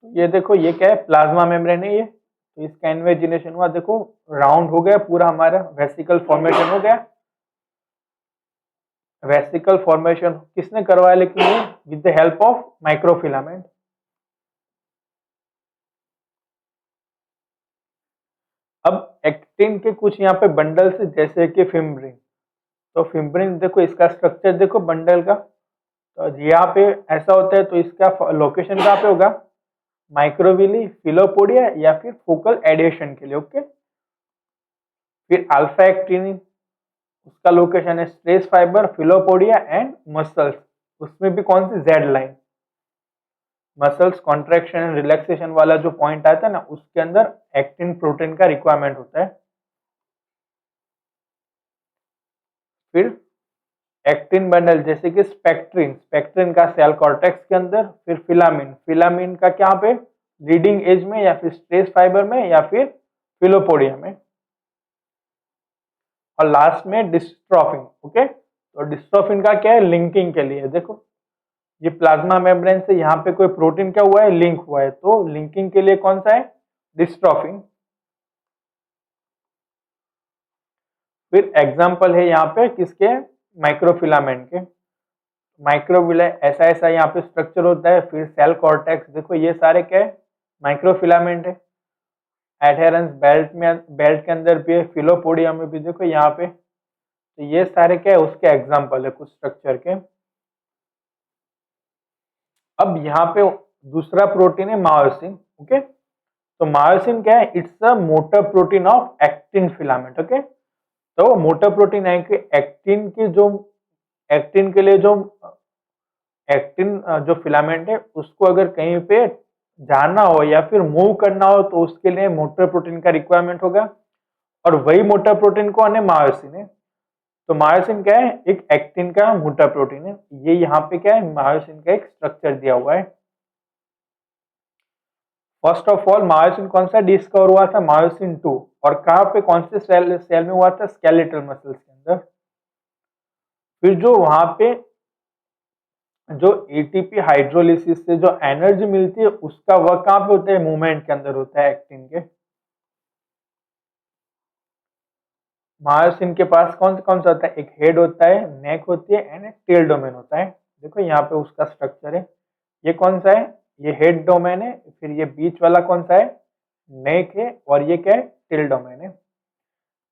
ये देखो ये क्या है, प्लाज्मा मेम्ब्रेन है ये। तो इसका इन्वेजिनेशन हुआ, देखो राउंड हो गया पूरा, हमारा वेसिकल फॉर्मेशन हो गया। वेसिकल फॉर्मेशन किसने करवाया, लेकिन ये with the help of microfilament. अब एक्टिन के कुछ यहाँ पे बंडल्स जैसे कि फिम्ब्रिन। तो फिम्ब्रिन देखो इसका स्ट्रक्चर देखो बंडल का, तो यहाँ पे ऐसा होता है, तो इसका लोकेशन कहाँ पे होगा, माइक्रोविली, फिलोपोडिया या फिर फोकल एडिशन के लिए। ओके, फिर अल्फा एक्टिनिन, उसका लोकेशन है stress fibre, filopodia and muscles. उसमें भी कौन सी, Z line, muscles contraction and relaxation वाला जो पॉइंट आता है ना, उसके अंदर एक्टिन प्रोटीन का रिक्वायरमेंट होता है। फिर एक्टिन बंडल जैसे कि स्पेक्ट्रिन, स्पेक्ट्रिन का सेल कॉर्टेक्स के अंदर। फिर फिलामिन, फिलामिन का क्या पे, लीडिंग एज में या फिर स्ट्रेस फाइबर में या फिर फिलोपोडिया में। और लास्ट में डिस्ट्रोफिन। ओके, तो डिस्ट्रोफिन का क्या है, लिंकिंग के लिए। देखो ये प्लाज्मा मेम्ब्रेन से यहाँ पे कोई प्रोटीन क्या हुआ है, लिंक हुआ है, तो लिंकिंग के लिए कौन सा है, डिस्ट्रोफिन। फिर एग्जाम्पल है यहाँ पे किसके, माइक्रोफिलामेंट के। माइक्रोविला ऐसा ऐसा यहाँ पे स्ट्रक्चर होता है। फिर सेल कॉर्टेक्स, देखो ये सारे क्या है, माइक्रोफिलामेंट है। एडहेरेंस बेल्ट में, बेल्ट के अंदर भी है, फिलोपोडिया में भी देखो यहाँ पे। तो ये सारे क्या है, उसके एग्जाम्पल है कुछ स्ट्रक्चर के। अब यहाँ पे दूसरा प्रोटीन है मायोसिन। ओके, तो मायोसिन क्या है, it's a motor protein of actin filament. Okay, तो मोटर प्रोटीन है कि एक्टिन की जो, एक्टिन के लिए जो एक्टिन जो फिलामेंट है उसको अगर कहीं पे जाना हो या फिर मूव करना हो तो उसके लिए मोटर प्रोटीन का रिक्वायरमेंट होगा। और वही मोटर प्रोटीन कौन है, मायोसिन है। तो मायोसिन क्या है, एक एक्टिन का मोटा प्रोटीन है। ये यहाँ पे क्या है, मायोसिन का एक स्ट्रक्चर दिया हुआ है। फर्स्ट ऑफ ऑल मायोसिन कौन सा डिस्कवर हुआ था, मायोसिन 2। और कहाँ पे, कौन से सेल में हुआ था, स्केलेटल मसल्स के अंदर। फिर जो वहां पे जो एटीपी हाइड्रोलिसिस से जो एनर्जी मिलती है उसका वर्क कहाँ पे होता है, मूवमेंट के अंदर होता है एक्टिन के। मायोसिन के पास कौन सा होता है, एक हेड होता है, नेक होती है एंड एक टेल डोमेन होता है। देखो यहाँ पे उसका स्ट्रक्चर है, ये कौन सा है, ये हेड डोमेन है। फिर ये बीच वाला कौन सा है, नेक है, और ये क्या है, टेल डोमेन है।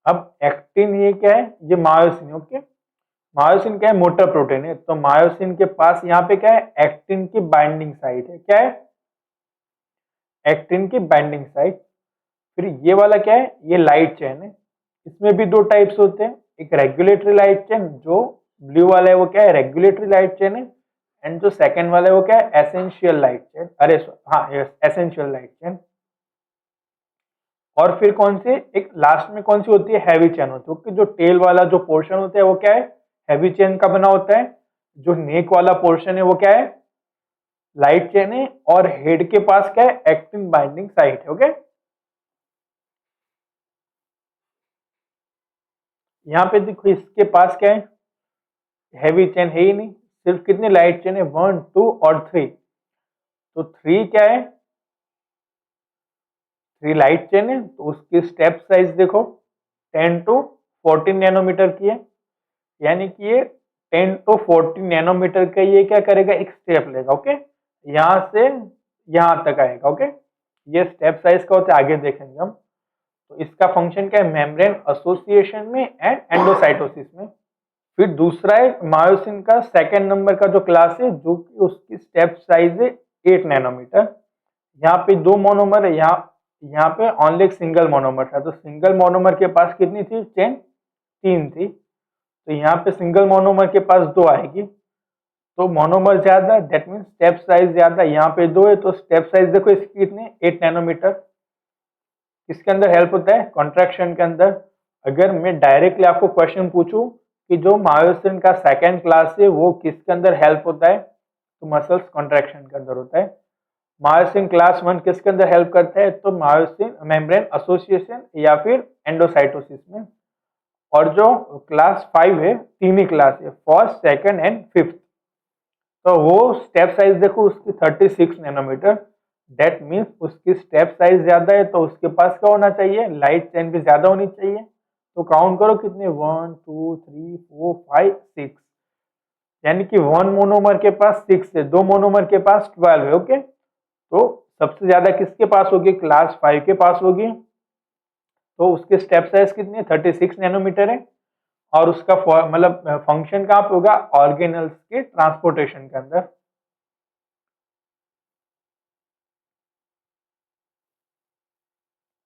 अब एक्टिन ये क्या है, ये मायोसिन। ओके, मायोसिन क्या है, मोटर प्रोटीन है। तो मायोसिन के पास यहाँ पे क्या है, एक्टिन की बाइंडिंग साइट है। क्या है, एक्टिन की बाइंडिंग साइट। फिर ये वाला क्या है, ये लाइट चेन है। इसमें भी दो टाइप्स होते हैं, एक रेगुलेटरी लाइट चेन, जो ब्लू वाला है वो क्या है, रेगुलेटरी लाइट चेन है। एंड जो सेकंड वाला है वो क्या है, एसेंशियल लाइट चेन, अरे हाँ, एसेंशियल लाइट चेन। और फिर कौन सी, एक लास्ट में कौन सी होती है, हैवी चेन होती है, क्योंकि जो टेल वाला जो पोर्शन होता है वो क्या है, हैवी चेन का बना होता है। जो नेक वाला पोर्शन है वो क्या है, लाइट चेन है। और हेड के पास क्या है, एक्टिन बाइंडिंग साइट है। ओके, यहाँ पे देखो इसके पास क्या है, हैवी चेन है ही नहीं, सिर्फ कितने लाइट चेन है, 1 2 और 3। तो 3 क्या है, 3 लाइट चेन है, तो उसकी स्टेप साइज देखो 10 टू 14 नैनोमीटर की है। यानी कि ये 10 टू 14 नैनोमीटर का ये क्या करेगा, एक स्टेप लेगा। ओके, यहां से यहां तक आएगा। ओके, ये स्टेप साइज का होता है, आगे देखेंगे हम। तो इसका फंक्शन क्या है, मेम्ब्रेन एसोसिएशन में एंड एंडोसाइटोसिस में। फिर दूसरा है मायोसिन का सेकंड नंबर का जो क्लास है, जो कि उसकी स्टेप साइज है 8 नैनोमीटर। यहाँ पे दो मोनोमर है, यहाँ पे ओनली एक सिंगल मोनोमर था। तो सिंगल मोनोमर के पास कितनी थी चेन, 3 थी। तो यहाँ पे सिंगल मोनोमर के पास 2 आएगी। तो मोनोमर ज्यादा, दैट मीन स्टेप साइज ज्यादा। यहाँ पे 2 है तो स्टेप साइज देखो इसकी कितने, 8 नैनोमीटर। किसके अंदर हेल्प होता है, कॉन्ट्रैक्शन के अंदर। अगर मैं डायरेक्टली आपको क्वेश्चन पूछूं कि जो मायोसिन का सेकेंड क्लास है वो किसके अंदर हेल्प होता है, तो मसल्स कॉन्ट्रैक्शन के अंदर होता है। मायोसिन क्लास 1 किसके अंदर हेल्प करता है, तो मायोसिन मेम्ब्रेन एसोसिएशन या फिर एंडोसाइटोसिस में। और जो क्लास 5 है, तीन ही क्लास है, फर्स्ट सेकंड एंड फिफ्थ। तो वो स्टेप साइज देखो उसकी 36 नैनोमीटर। दैट मीन्स उसकी स्टेप साइज ज्यादा है, तो उसके पास क्या होना चाहिए, लाइट चेन भी ज्यादा होनी चाहिए। तो काउंट करो कितने, 1 2 3 4 5 6। यानी कि 1 मोनोमर के पास 6 है, 2 मोनोमर के पास 12 है। ओके, तो सबसे ज्यादा किसके पास होगी, क्लास 5 के पास होगी। तो उसके स्टेप साइज कितनी है, 36 नैनोमीटर है। और उसका मतलब फंक्शन कहाँ पे होगा, ऑर्गेनल्स के ट्रांसपोर्टेशन के अंदर।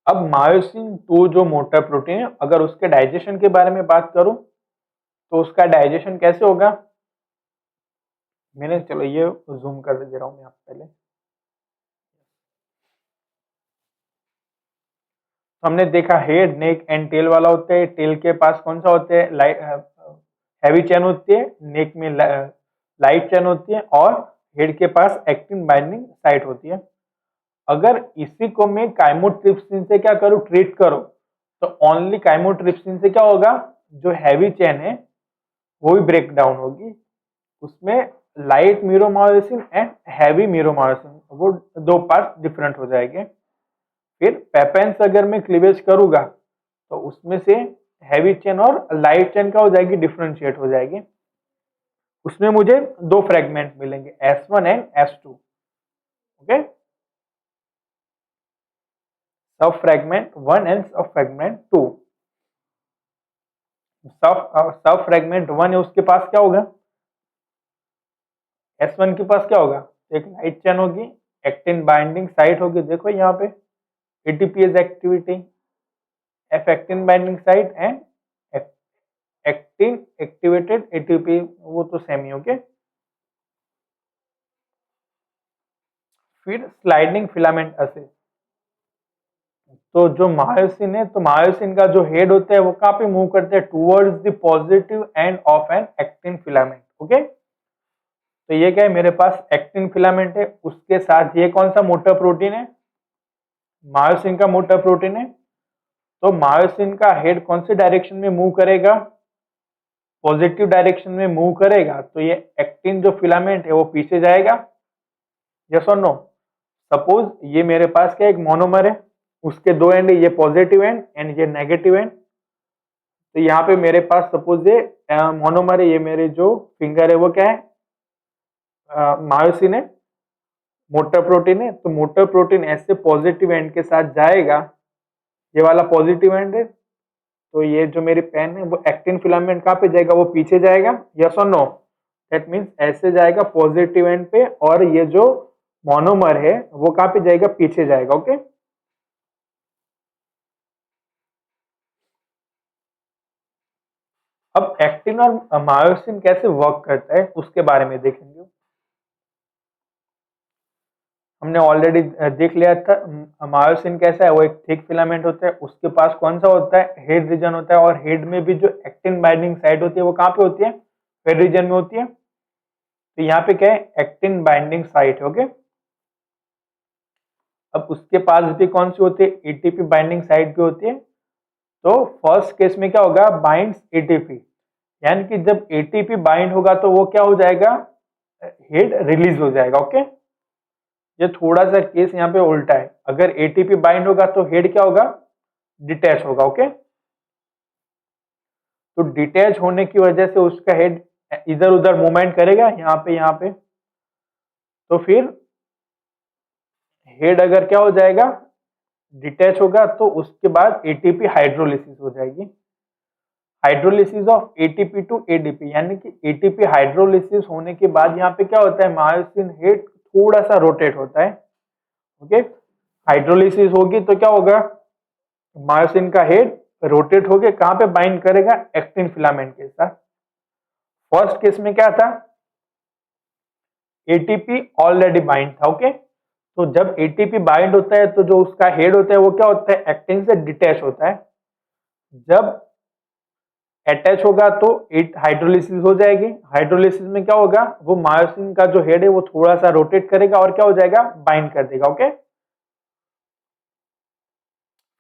अब मायोसिन 2 जो मोटर प्रोटीन है, अगर उसके डाइजेशन के बारे में बात करूं तो उसका डाइजेशन कैसे होगा, मैंने चलो ये जूम कर दे रहा हूं मैं आपको पहले। तो हमने देखा हेड नेक एंड टेल वाला होता है। टेल के पास कौन सा होता है, लाइट हैवी चेन होती है, नेक में लाइट चेन होती है, और हेड के पास एक्टिन बाइंडिंग साइट होती है। अगर इसी को मैं काइमोट्रिप्सिन से क्या करूं, ट्रीट करो, तो ओनली काइमोट्रिप्सिन से क्या होगा, जो हैवी चेन है वो भी ब्रेक डाउन होगी। उसमें light meromyosin and heavy meromyosin, वो दो पार्ट डिफरेंट हो जाएंगे। फिर पेपेंस अगर मैं क्लीवेज करूंगा तो उसमें से हैवी चेन और लाइट चेन क्या हो जाएगी, डिफरेंशिएट हो जाएगी। उसमें मुझे दो फ्रेगमेंट मिलेंगे, S1 एंड S2। ओके, सब फ्रेगमेंट 1 एंड सब फ्रेगमेंट 2। सब फ्रेगमेंट 1 है, उसके पास क्या होगा, S1 के पास क्या होगा, एक लाइट चेन होगी, एक्टिन बाइंडिंग साइट होगी, देखो यहाँ पे ATPase activity, F actin binding site and actin activated ATP, वो तो सेम ही होगे। फिर स्लाइडिंग फिलामेंट एसिड। तो जो मायोसिन है, तो मायोसिन का जो हेड होता है वो कहाँ पे मूव करते हैं, towards the positive end of an actin filament. Okay, तो ये क्या है, मेरे पास एक्टिन फिलामेंट है, उसके साथ ये कौन सा मोटर प्रोटीन है, मायोसिन का मोटर प्रोटीन है। तो मायोसिन का हेड कौन से डायरेक्शन में मूव करेगा, पॉजिटिव डायरेक्शन में मूव करेगा। तो ये एक्टिन जो फिलामेंट है वो पीछे जाएगा, यस और नो। सपोज ये मेरे पास क्या एक मोनोमर है, उसके दो एंड, ये पॉजिटिव एंड एंड ये नेगेटिव एंड। तो यहाँ पे मेरे पास सपोज ये मोनोमर है, ये मेरे जो फिंगर है वो क्या है, मायोसिन है, मोटर प्रोटीन है। तो मोटर प्रोटीन ऐसे पॉजिटिव एंड के साथ जाएगा, ये वाला पॉजिटिव एंड है। तो ये जो मेरी पेन है वो एक्टिन फिलामेंट कहाँ पे जाएगा, वो पीछे जाएगा, यस और नो। दैट मीन्स ऐसे जाएगा पॉजिटिव एंड पे, और ये जो मोनोमर है वो कहाँ पे जाएगा, पीछे जाएगा। ओके, अब एक्टिन और मायोसिन कैसे वर्क करता है उसके बारे में देखेंगे। हमने ऑलरेडी देख लिया था मायोसिन कैसा है, वो एक थिक फिलामेंट होता है, उसके पास कौन सा होता है, हेड रीजन होता है, और हेड में भी जो एक्टिन बाइंडिंग साइट होती है वो कहाँ पे होती है, हेड रीजन में होती है। तो यहाँ पे क्या है, एक्टिन बाइंडिंग साइट। ओके, अब उसके पास भी कौन सी होती है, एटीपी बाइंडिंग साइट भी होती है। तो फर्स्ट केस में क्या होगा, बाइंड्स एटीपी, यानी कि जब एटीपी बाइंड होगा तो वो क्या हो जाएगा, हेड रिलीज हो जाएगा। ओके, ये थोड़ा सा केस यहाँ पे उल्टा है, अगर एटीपी बाइंड होगा तो हेड क्या होगा, डिटैच होगा। ओके, तो डिटैच होने की वजह से उसका हेड इधर उधर मूवमेंट करेगा, यहाँ पे, तो फिर हेड अगर क्या हो जाएगा, डिटैच होगा, तो उसके बाद एटीपी हाइड्रोलिसिस हो जाएगी, hydrolysis of ATP to ADP, यानी कि एटीपी हाइड्रोलिसिस होने के बाद यहाँ पे क्या होता है, मायोसिन हेड थोड़ा सा रोटेट होता है। ओके, हाइड्रोलिसिस होगी तो क्या होगा, मायोसिन का हेड रोटेट होके कहां पे बाइंड करेगा, एक्टिन फिलामेंट के साथ। फर्स्ट केस में क्या था, एटीपी ऑलरेडी बाइंड था। ओके, तो जब एटीपी बाइंड होता है तो जो उसका हेड होता है वो क्या होता है, एक्टिन से डिटैच होता है। जब अटैच होगा तो हाइड्रोलिसिस हो जाएगी, हाइड्रोलिसिस में क्या होगा, वो मायोसिन का जो हेड है वो थोड़ा सा रोटेट करेगा और क्या हो जाएगा, बाइंड कर देगा। ओके,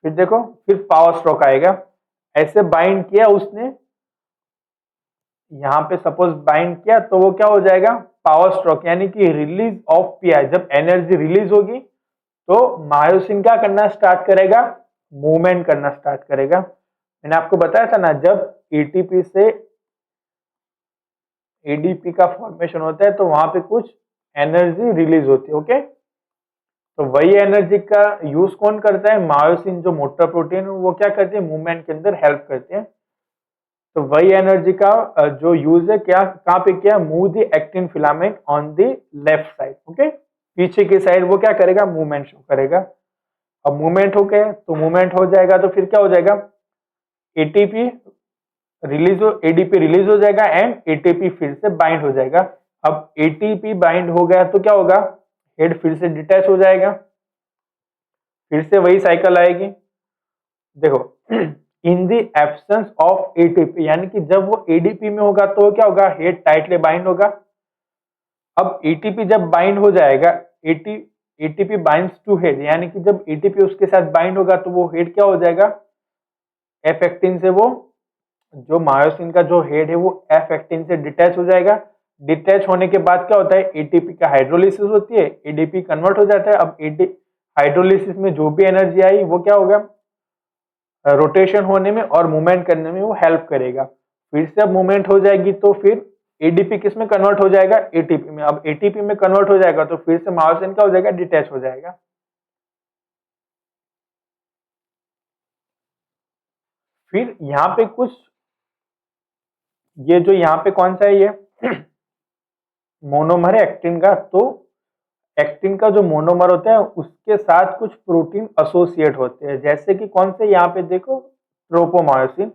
फिर देखो, फिर पावर स्ट्रोक आएगा, ऐसे बाइंड किया उसने, यहाँ पे सपोज बाइंड किया तो वो क्या हो जाएगा, पावर स्ट्रोक, यानी कि रिलीज ऑफ पीआई। जब एनर्जी रिलीज होगी तो मायोसिन क्या करना स्टार्ट करेगा, मूवमेंट करना स्टार्ट करेगा। मैंने आपको बताया था ना, जब एटीपी से एडीपी का फॉर्मेशन होता है तो वहां पे कुछ एनर्जी रिलीज होती है। ओके, तो वही एनर्जी का यूज कौन करता है, मायोसिन जो मोटर प्रोटीन है वो क्या करते हैं, मूवमेंट के अंदर हेल्प करते हैं। तो वही एनर्जी का जो यूज है, क्या कहां पे किया, move the actin filament on the left side. Okay, पीछे की साइड वो क्या करेगा, मूवमेंट शो करेगा। अब मूवमेंट हो गए तो मूवमेंट हो जाएगा तो फिर क्या हो जाएगा, एटीपी रिलीज हो, एडीपी रिलीज हो जाएगा एंड एटीपी फिर से बाइंड हो जाएगा। अब एटीपी बाइंड हो गया तो क्या होगा, हेड फिर से डिटैच हो जाएगा, फिर से वही साइकिल आएगी। देखो, in the absence of ATP, यानी कि जब वो एडीपी में होगा तो क्या होगा, हेड टाइटली बाइंड होगा। अब एटीपी जब बाइंड हो जाएगा, एटीपी बाइंड्स टू हेड, यानी कि जब एटीपी उसके साथ बाइंड होगा तो वो हेड क्या हो जाएगा, एफ एक्टिन से वो जो मायोसिन का जो हेड है वो एफ एक्टिन से डिटैच हो जाएगा। डिटैच होने के बाद क्या होता है, एटीपी का हाइड्रोलिसिस होती है, एडीपी कन्वर्ट हो जाता है। अब हाइड्रोलिसिस में जो भी एनर्जी आई वो क्या होगा, रोटेशन होने में और मूवमेंट करने में वो हेल्प करेगा। फिर से अब मूवमेंट हो जाएगी तो फिर एडीपी किस में कन्वर्ट हो जाएगा, एटीपी में। अब एटीपी में कन्वर्ट हो जाएगा तो फिर से मायोसिन क्या हो जाएगा, डिटैच हो जाएगा। फिर यहाँ पे कुछ, ये जो यहाँ पे कौन सा है, ये मोनोमर है एक्टिन का। तो एक्टिन का जो मोनोमर होता है उसके साथ कुछ प्रोटीन एसोसिएट होते हैं, जैसे कि कौन से, यहाँ पे देखो, ट्रोपोमायोसिन।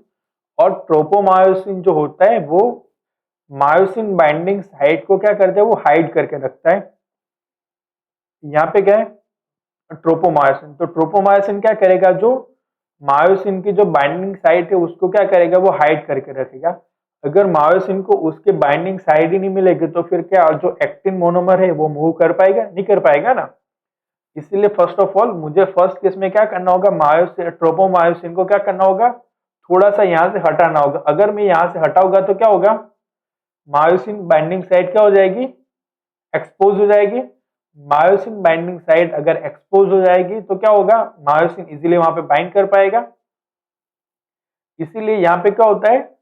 और ट्रोपोमायोसिन जो होता है वो मायोसिन बाइंडिंग साइट को क्या करता है, वो हाइड करके रखता है। यहाँ पे क्या है, ट्रोपोमायोसिन। तो ट्रोपोमायोसिन क्या करेगा, जो मायोसिन की जो बाइंडिंग साइट है उसको क्या करेगा, वो हाइड करके रखेगा। अगर मायोसिन को उसके बाइंडिंग साइड ही नहीं मिलेगी तो फिर क्या, जो एक्टिन मोनोमर है वो मूव कर पाएगा, नहीं कर पाएगा ना। इसीलिए फर्स्ट ऑफ ऑल मुझे फर्स्ट केस में क्या करना होगा, मायोसिन, ट्रोपोमायोसिन को क्या करना होगा, थोड़ा सा यहाँ से हटाना होगा। अगर मैं यहाँ से हटाऊंगा तो क्या होगा, मायोसिन बाइंडिंग साइट क्या हो जाएगी, एक्सपोज हो जाएगी। मायोसिन बाइंडिंग साइट अगर एक्सपोज हो जाएगी तो क्या होगा, मायोसिन इजीली वहां पे बाइंड कर पाएगा। इसीलिए यहाँ पे क्या होता है,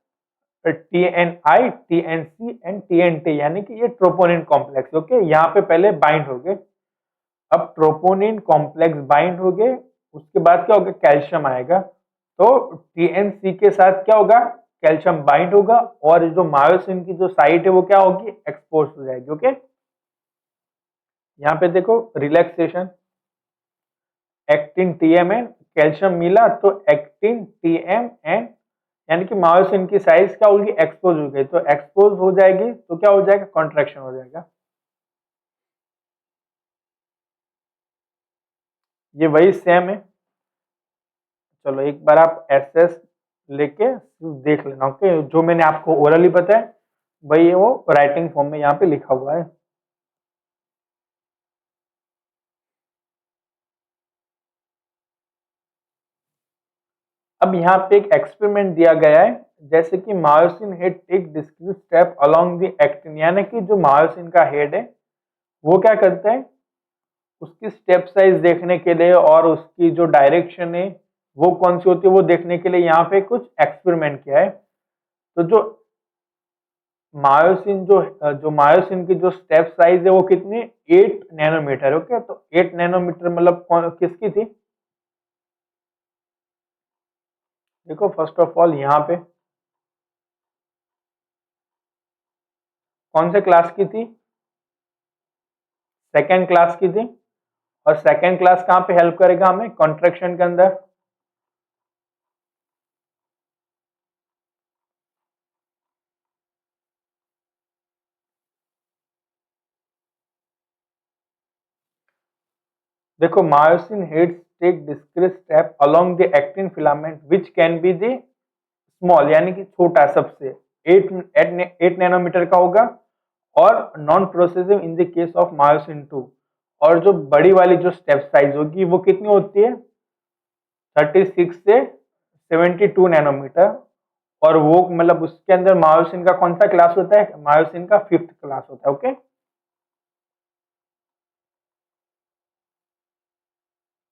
TNI, TNC एंड TNT, यानी कि ये ट्रोपोनिन कॉम्प्लेक्स। ओके, यहाँ पे पहले बाइंड हो गए, अब ट्रोपोनिन कॉम्प्लेक्स बाइंड हो गए, उसके बाद क्या होगा, कैल्शियम आएगा। तो TNC के साथ क्या होगा, कैल्शियम बाइंड होगा और जो मायोसिन की जो साइट है वो क्या होगी, एक्सपोज हो जाएगी। ओके, यहाँ पे देखो, रिलैक्सेशन, एक्टिन TMN, कैल्शियम मिला तो एक्टिन TMN, यानी कि मायोसिन की साइज क्या होगी, एक्सपोज हो गई। तो एक्सपोज हो जाएगी तो क्या हो जाएगा, कॉन्ट्रैक्शन हो जाएगा। ये वही सेम है। चलो एक बार आप एसएस लेके देख लेना, ओके। जो मैंने आपको ओरली बताया वही वो राइटिंग फॉर्म में यहाँ पे लिखा हुआ है। अब यहाँ पे एक एक्सपेरिमेंट दिया गया है, जैसे कि myosin head take discrete step along the actin, यानी कि जो मायोसिन का हेड है वो क्या करता है, उसकी स्टेप साइज देखने के लिए और उसकी जो डायरेक्शन है वो कौन सी होती है वो देखने के लिए यहाँ पे कुछ एक्सपेरिमेंट किया है। तो जो मायोसिन जो मायोसिन की जो स्टेप साइज है वो कितनी, 8 नैनोमीटर। ओके, तो 8 नैनोमीटर मतलब किसकी थी, देखो फर्स्ट ऑफ ऑल यहाँ पे कौन से क्लास की थी, सेकेंड क्लास की थी। और सेकेंड क्लास कहाँ पे हेल्प करेगा हमें, कॉन्ट्रैक्शन के अंदर। देखो myosin heads take discrete step along the actin filament which can be the small, यानी कि छोटा सबसे 8 नैनोमीटर का होगा, और non processive in the case of myosin 2। और जो बड़ी वाली जो स्टेप साइज होगी वो कितनी होती है, 36 से 72 नैनोमीटर। और वो मतलब उसके अंदर मायोसिन का कौन सा क्लास होता है, मायोसिन का 5th क्लास होता है। ओके,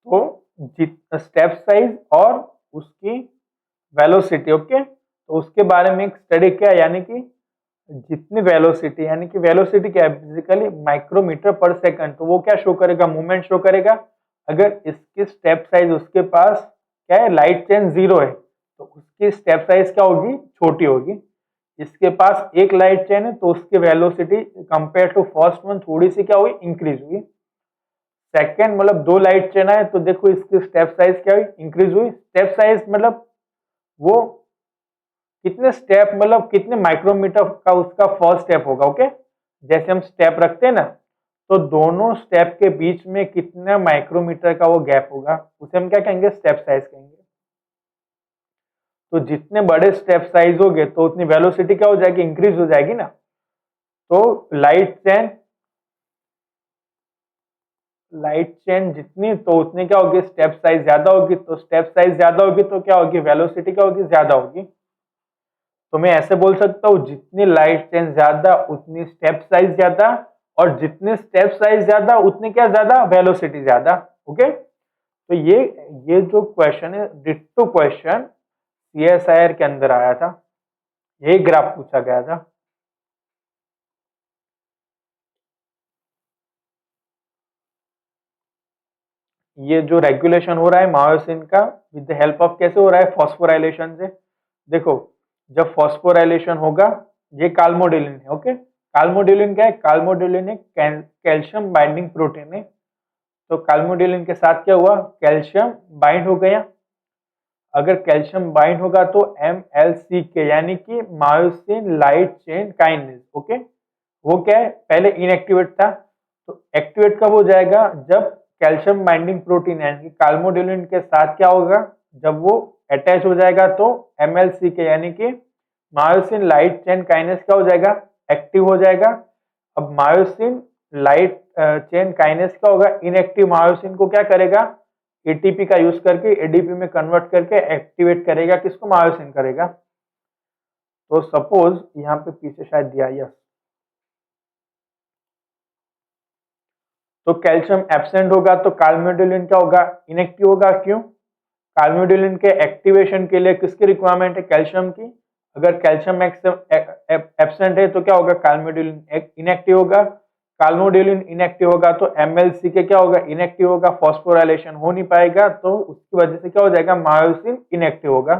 तो स्टेप साइज और उसकी वेलोसिटी, ओके, तो उसके बारे में एक स्टडी किया, यानी कि जितनी वेलोसिटी, यानी कि वेलोसिटी क्या है बेसिकली माइक्रोमीटर पर सेकंड, तो वो क्या शो करेगा, मूवमेंट शो करेगा। अगर इसकी स्टेप साइज उसके पास क्या है, लाइट चेन 0 है, तो उसकी स्टेप साइज क्या होगी, छोटी होगी। इसके पास एक लाइट चेन है तो उसकी velocity compare to first one थोड़ी सी क्या हुई, इंक्रीज हुई। सेकेंड मतलब 2 लाइट चेन है तो देखो इसकी स्टेप साइज क्या हुई, इंक्रीज हुई। स्टेप साइज मतलब वो कितने स्टेप मतलब कितने माइक्रोमीटर का उसका फर्स्ट स्टेप होगा। ओके, जैसे हम स्टेप रखते हैं ना, तो दोनों स्टेप के बीच में कितने माइक्रोमीटर का वो गैप होगा, उसे हम क्या कहेंगे, स्टेप साइज कहेंगे। तो जितने बड़े स्टेप साइज होंगे तो उतनी वेलोसिटी क्या हो जाएगी, इंक्रीज हो जाएगी ना। तो लाइट चेन जितनी तो उतनी क्या होगी, स्टेप साइज ज्यादा होगी। तो स्टेप साइज ज्यादा होगी तो क्या होगी, वेलोसिटी क्या होगी, ज्यादा होगी। तो मैं ऐसे बोल सकता हूँ जितनी लाइट चेन ज्यादा उतनी स्टेप साइज ज्यादा, और जितने स्टेप साइज ज्यादा उतनी क्या ज्यादा, वेलोसिटी ज्यादा। ओके, तो ये जो क्वेश्चन है डिट्टो क्वेश्चन सीएसआईआर के अंदर आया था, ये ग्राफ पूछा गया था। ये जो रेगुलेशन हो रहा है मायोसिन का विद द हेल्प ऑफ, कैसे हो रहा है, फॉस्फोराइलेशन से। देखो जब फॉस्फोराइलेशन होगा, ये काल्मोडिलिन है। ओके, काल्मोडिलिन क्या है, काल्मोडिलिन एक कैल्शियम बाइंडिंग प्रोटीन है। तो काल्मोडिलिन के साथ क्या हुआ, कैल्शियम बाइंड हो गया। अगर कैल्शियम बाइंड होगा तो MLCK यानी कि myosin light chain kinase. Okay, वो क्या है, पहले इनएक्टिवेट था, तो एक्टिवेट कब हो जाएगा, जब कैल्शियम बाइंडिंग प्रोटीन यानी कि काल्मोडिलिन के साथ क्या होगा, जब वो अटैच हो जाएगा तो MLCK यानी कि मायोसिन लाइट चेन काइनेज क्या हो जाएगा, एक्टिव हो जाएगा। अब मायोसिन लाइट चेन काइनेज क्या होगा, इनएक्टिव मायोसिन को क्या करेगा, एटीपी का यूज करके एडीपी में कन्वर्ट करके एक्टिवेट करेगा, किसको, मायोसिन करेगा। तो सपोज यहाँ पे पीछे शायद दिया, यस, तो कैल्शियम एब्सेंट होगा तो काल्मोडिलिन क्या होगा, इनएक्टिव होगा। क्यों, काल्मोडिलिन के एक्टिवेशन के लिए किसकी रिक्वायरमेंट है, कैल्शियम की। अगर कैल्शियम एब्सेंट है तो क्या होगा, काल्मोडिलिन इनएक्टिव होगा। काल्मोडिलिन इनएक्टिव होगा तो एमएलसी के क्या होगा, इनएक्टिव होगा, फॉस्फोराइलेशन हो नहीं पाएगा, तो उसकी वजह से क्या हो जाएगा, मायोसिन इनएक्टिव होगा।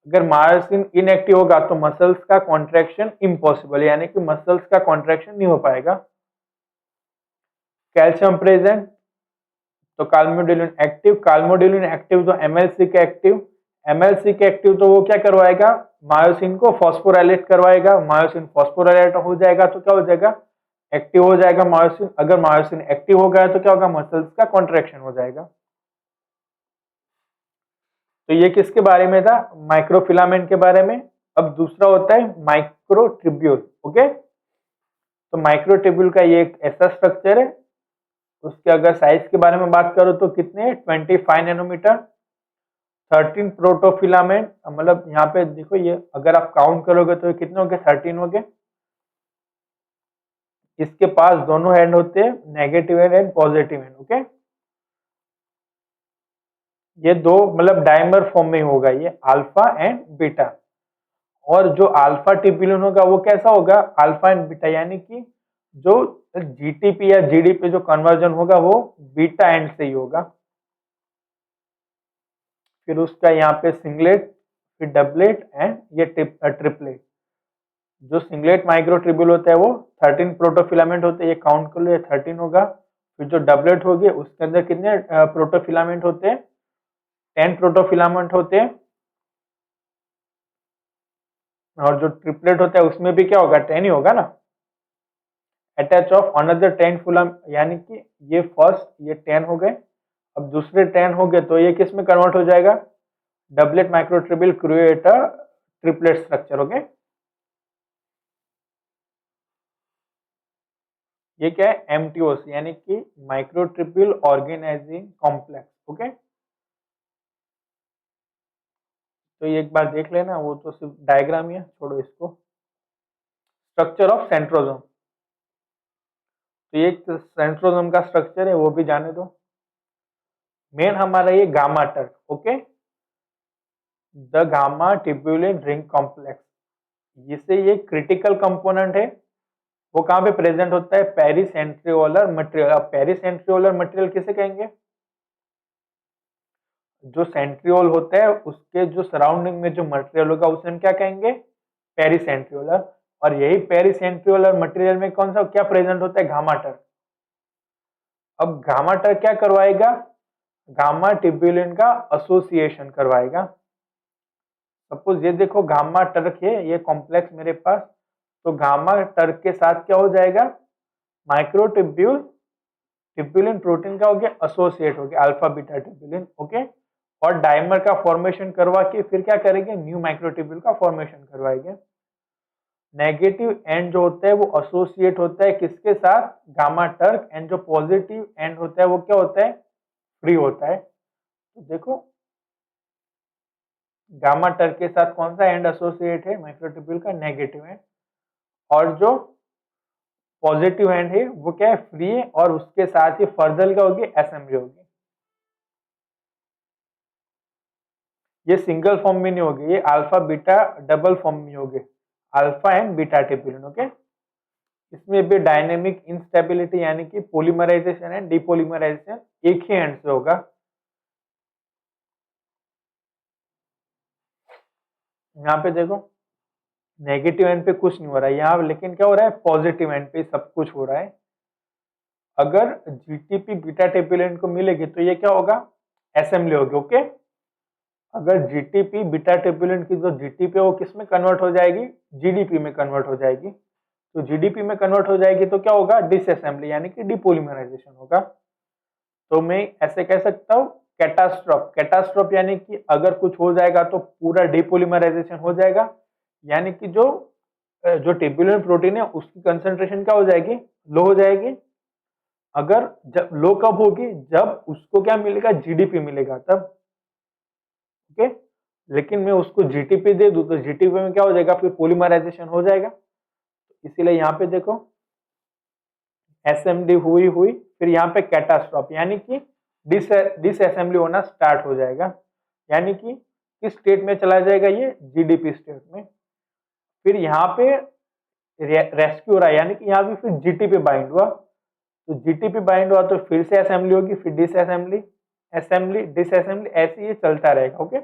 अगर मायोसिन इनएक्टिव होगा तो मसल्स का कॉन्ट्रैक्शन इम्पॉसिबल, यानी कि मसल्स का कॉन्ट्रैक्शन नहीं हो पाएगा। कैल्शियम प्रेजेंट तो काल्मोडिलिन एक्टिव तो एमएलसी के एक्टिव, एमएलसी के एक्टिव तो वो क्या करवाएगा, मायोसिन को फॉस्फोराइलेट करवाएगा। मायोसिन फॉस्फोराइलेट हो जाएगा तो क्या हो जाएगा, एक्टिव हो जाएगा मायोसिन। अगर मायोसिन एक्टिव हो गया तो क्या होगा, मसल्स का कॉन्ट्रैक्शन हो जाएगा। तो ये किसके बारे में था, माइक्रोफिलामेंट के बारे में। अब दूसरा होता है माइक्रोट्यूब्यूल। ओके, तो माइक्रोट्यूब्यूल का ये एक ऐसा स्ट्रक्चर है, उसके अगर साइज के बारे में बात करो तो कितने 25 नैनोमीटर, 13 प्रोटोफिलामेंट, मतलब यहाँ पे देखो ये अगर आप काउंट करोगे तो कितने हो गए, 13 हो गए। इसके पास दोनों एंड होते हैं, negative and and positive end. Okay, ये दो मतलब डायमर फॉर्म में होगा ये, अल्फा एंड बीटा। और जो अल्फा ट्यूब्यूलिन होगा वो कैसा होगा, अल्फा एंड बीटा, यानी कि जो जीटीपी या जीडीपी जो कन्वर्जन होगा वो बीटा एंड से ही होगा। फिर उसका यहाँ पे सिंगलेट, फिर डबलेट एंड ये ट्रिपलेट। जो सिंगलेट माइक्रोट्यूब्यूल होता है वो 13 प्रोटोफिलामेंट होते हैं, ये काउंट कर लो, ये 13 होगा। फिर जो डबलेट होगी उसके अंदर कितने प्रोटोफिलामेंट होते हैं, 10 प्रोटोफिलामेंट होते हैं। और जो ट्रिपलेट होता है उसमें भी क्या होगा, 10 ही होगा ना। अटैच ऑफ अनदर 10 फिलाम, यानी कि ये फर्स्ट ये 10 हो गए, अब दूसरे 10 हो गए तो ये किस में कन्वर्ट हो जाएगा, doublet microtubule create a triplet structure. Okay, ये क्या है, एमटीओसी, यानी कि माइक्रोट्यूब्यूल ऑर्गेनाइजिंग कॉम्प्लेक्स। ओके, तो ये एक बार देख लेना, वो तो सिर्फ डायग्राम ही है, छोड़ो इसको। स्ट्रक्चर ऑफ सेंट्रोजोम, तो ये सेंट्रोजोम का स्ट्रक्चर है, वो भी जाने दो। मेन हमारा ये gamma TuRC. Okay, the gamma tubulin ring complex, जिसे ये क्रिटिकल कंपोनेंट है, वो कहाँ पे प्रेजेंट होता है, पेरिसेंट्रियोलर मटेरियल। अब पेरिसेंट्रियोलर मटेरियल किसे कहेंगे, जो सेंट्रियोल होता है उसके जो सराउंडिंग में जो मटेरियल होगा उसे हम क्या कहेंगे, पेरिसेंट्रियोलर। और यही पेरिसेंट्रियोलर मटेरियल में कौन सा क्या प्रेजेंट होता है, गामा टर्क। अब गामा टर्क क्या करवाएगा, गामा ट्यूब्यूलिन का एसोसिएशन करवाएगा। सपोज ये देखो गामा टर्क है, ये कॉम्प्लेक्स मेरे पास, तो गामा टर्क के साथ क्या हो जाएगा, माइक्रोट्यूब्यूल ट्यूब्यूलिन प्रोटीन का हो गया, एसोसिएट हो गया अल्फा बीटा ट्यूब्यूलिन। ओके, और डायमर का फॉर्मेशन करवा के फिर क्या करेंगे, न्यू माइक्रोट्यूब्यूल का फॉर्मेशन करवाएंगे। नेगेटिव एंड जो होता है वो एसोसिएट होता है किसके साथ, गामा टर्क, एंड जो पॉजिटिव एंड होता है वो क्या होता है, फ्री होता है। तो देखो गामा टर्क के साथ कौन सा एंड एसोसिएट है, माइक्रोट्यूब्यूल का नेगेटिव एंड, और जो पॉजिटिव एंड है वो क्या है, फ्री है, और उसके साथ ही फर्दर क्या होगी, असेंबली होगी। ये सिंगल फॉर्म में नहीं होगी, ये अल्फा बीटा डबल फॉर्म में होगी, alpha and beta tubulin. Okay, इसमें भी डायनेमिक इंस्टेबिलिटी यानी कि पॉलीमराइजेशन एंड डीपॉलीमराइजेशन एक ही एंड से होगा। यहाँ पे देखो नेगेटिव एंड पे कुछ नहीं हो रहा है यहाँ, लेकिन क्या हो रहा है, पॉजिटिव एंड पे सब कुछ हो रहा है। अगर जीटीपी बीटा ट्यूब्यूलिन को मिलेगी तो ये क्या होगा, असेंबली होगी। ओके, अगर जीटीपी बीटा ट्यूब्यूलिन की जो जीटीपी है वो किस में कन्वर्ट हो जाएगी, जीडीपी में कन्वर्ट हो जाएगी। तो जीडीपी में कन्वर्ट हो जाएगी तो क्या होगा, डिसअसेंबली यानी कि डीपॉलीमराइजेशन होगा। तो मैं ऐसे कह सकता हूँ कैटास्ट्रोफ, कैटास्ट्रोफ यानी कि अगर कुछ हो जाएगा तो पूरा डीपॉलीमराइजेशन हो जाएगा, यानी कि जो जो ट्यूब्यूलिन प्रोटीन है उसकी कंसंट्रेशन क्या हो जाएगी, लो हो जाएगी। अगर जब लो कब होगी, जब उसको क्या मिलेगा, जीडीपी मिलेगा तब। ओके, लेकिन मैं उसको जीटीपी दे दूं तो जीटीपी में क्या हो जाएगा, फिर पॉलीमराइजेशन हो जाएगा। इसीलिए यहाँ पे देखो एसएमडी हुई हुई, फिर यहाँ पे कैटास्ट्रॉफ यानी कि डिसअसेंबली होना स्टार्ट हो जाएगा, यानी कि किस स्टेट में चला जाएगा, ये जीडीपी स्टेट में। फिर यहाँ पे रेस्क्यू हो रहा है, यानी कि यहाँ भी फिर जीटीपी बाइंड हुआ, तो जीटीपी बाइंड हुआ तो फिर से असेंबली होगी, फिर डिसअसेंबली, असेंबली डिसअसेंबली, ऐसे ये चलता रहेगा। ओके,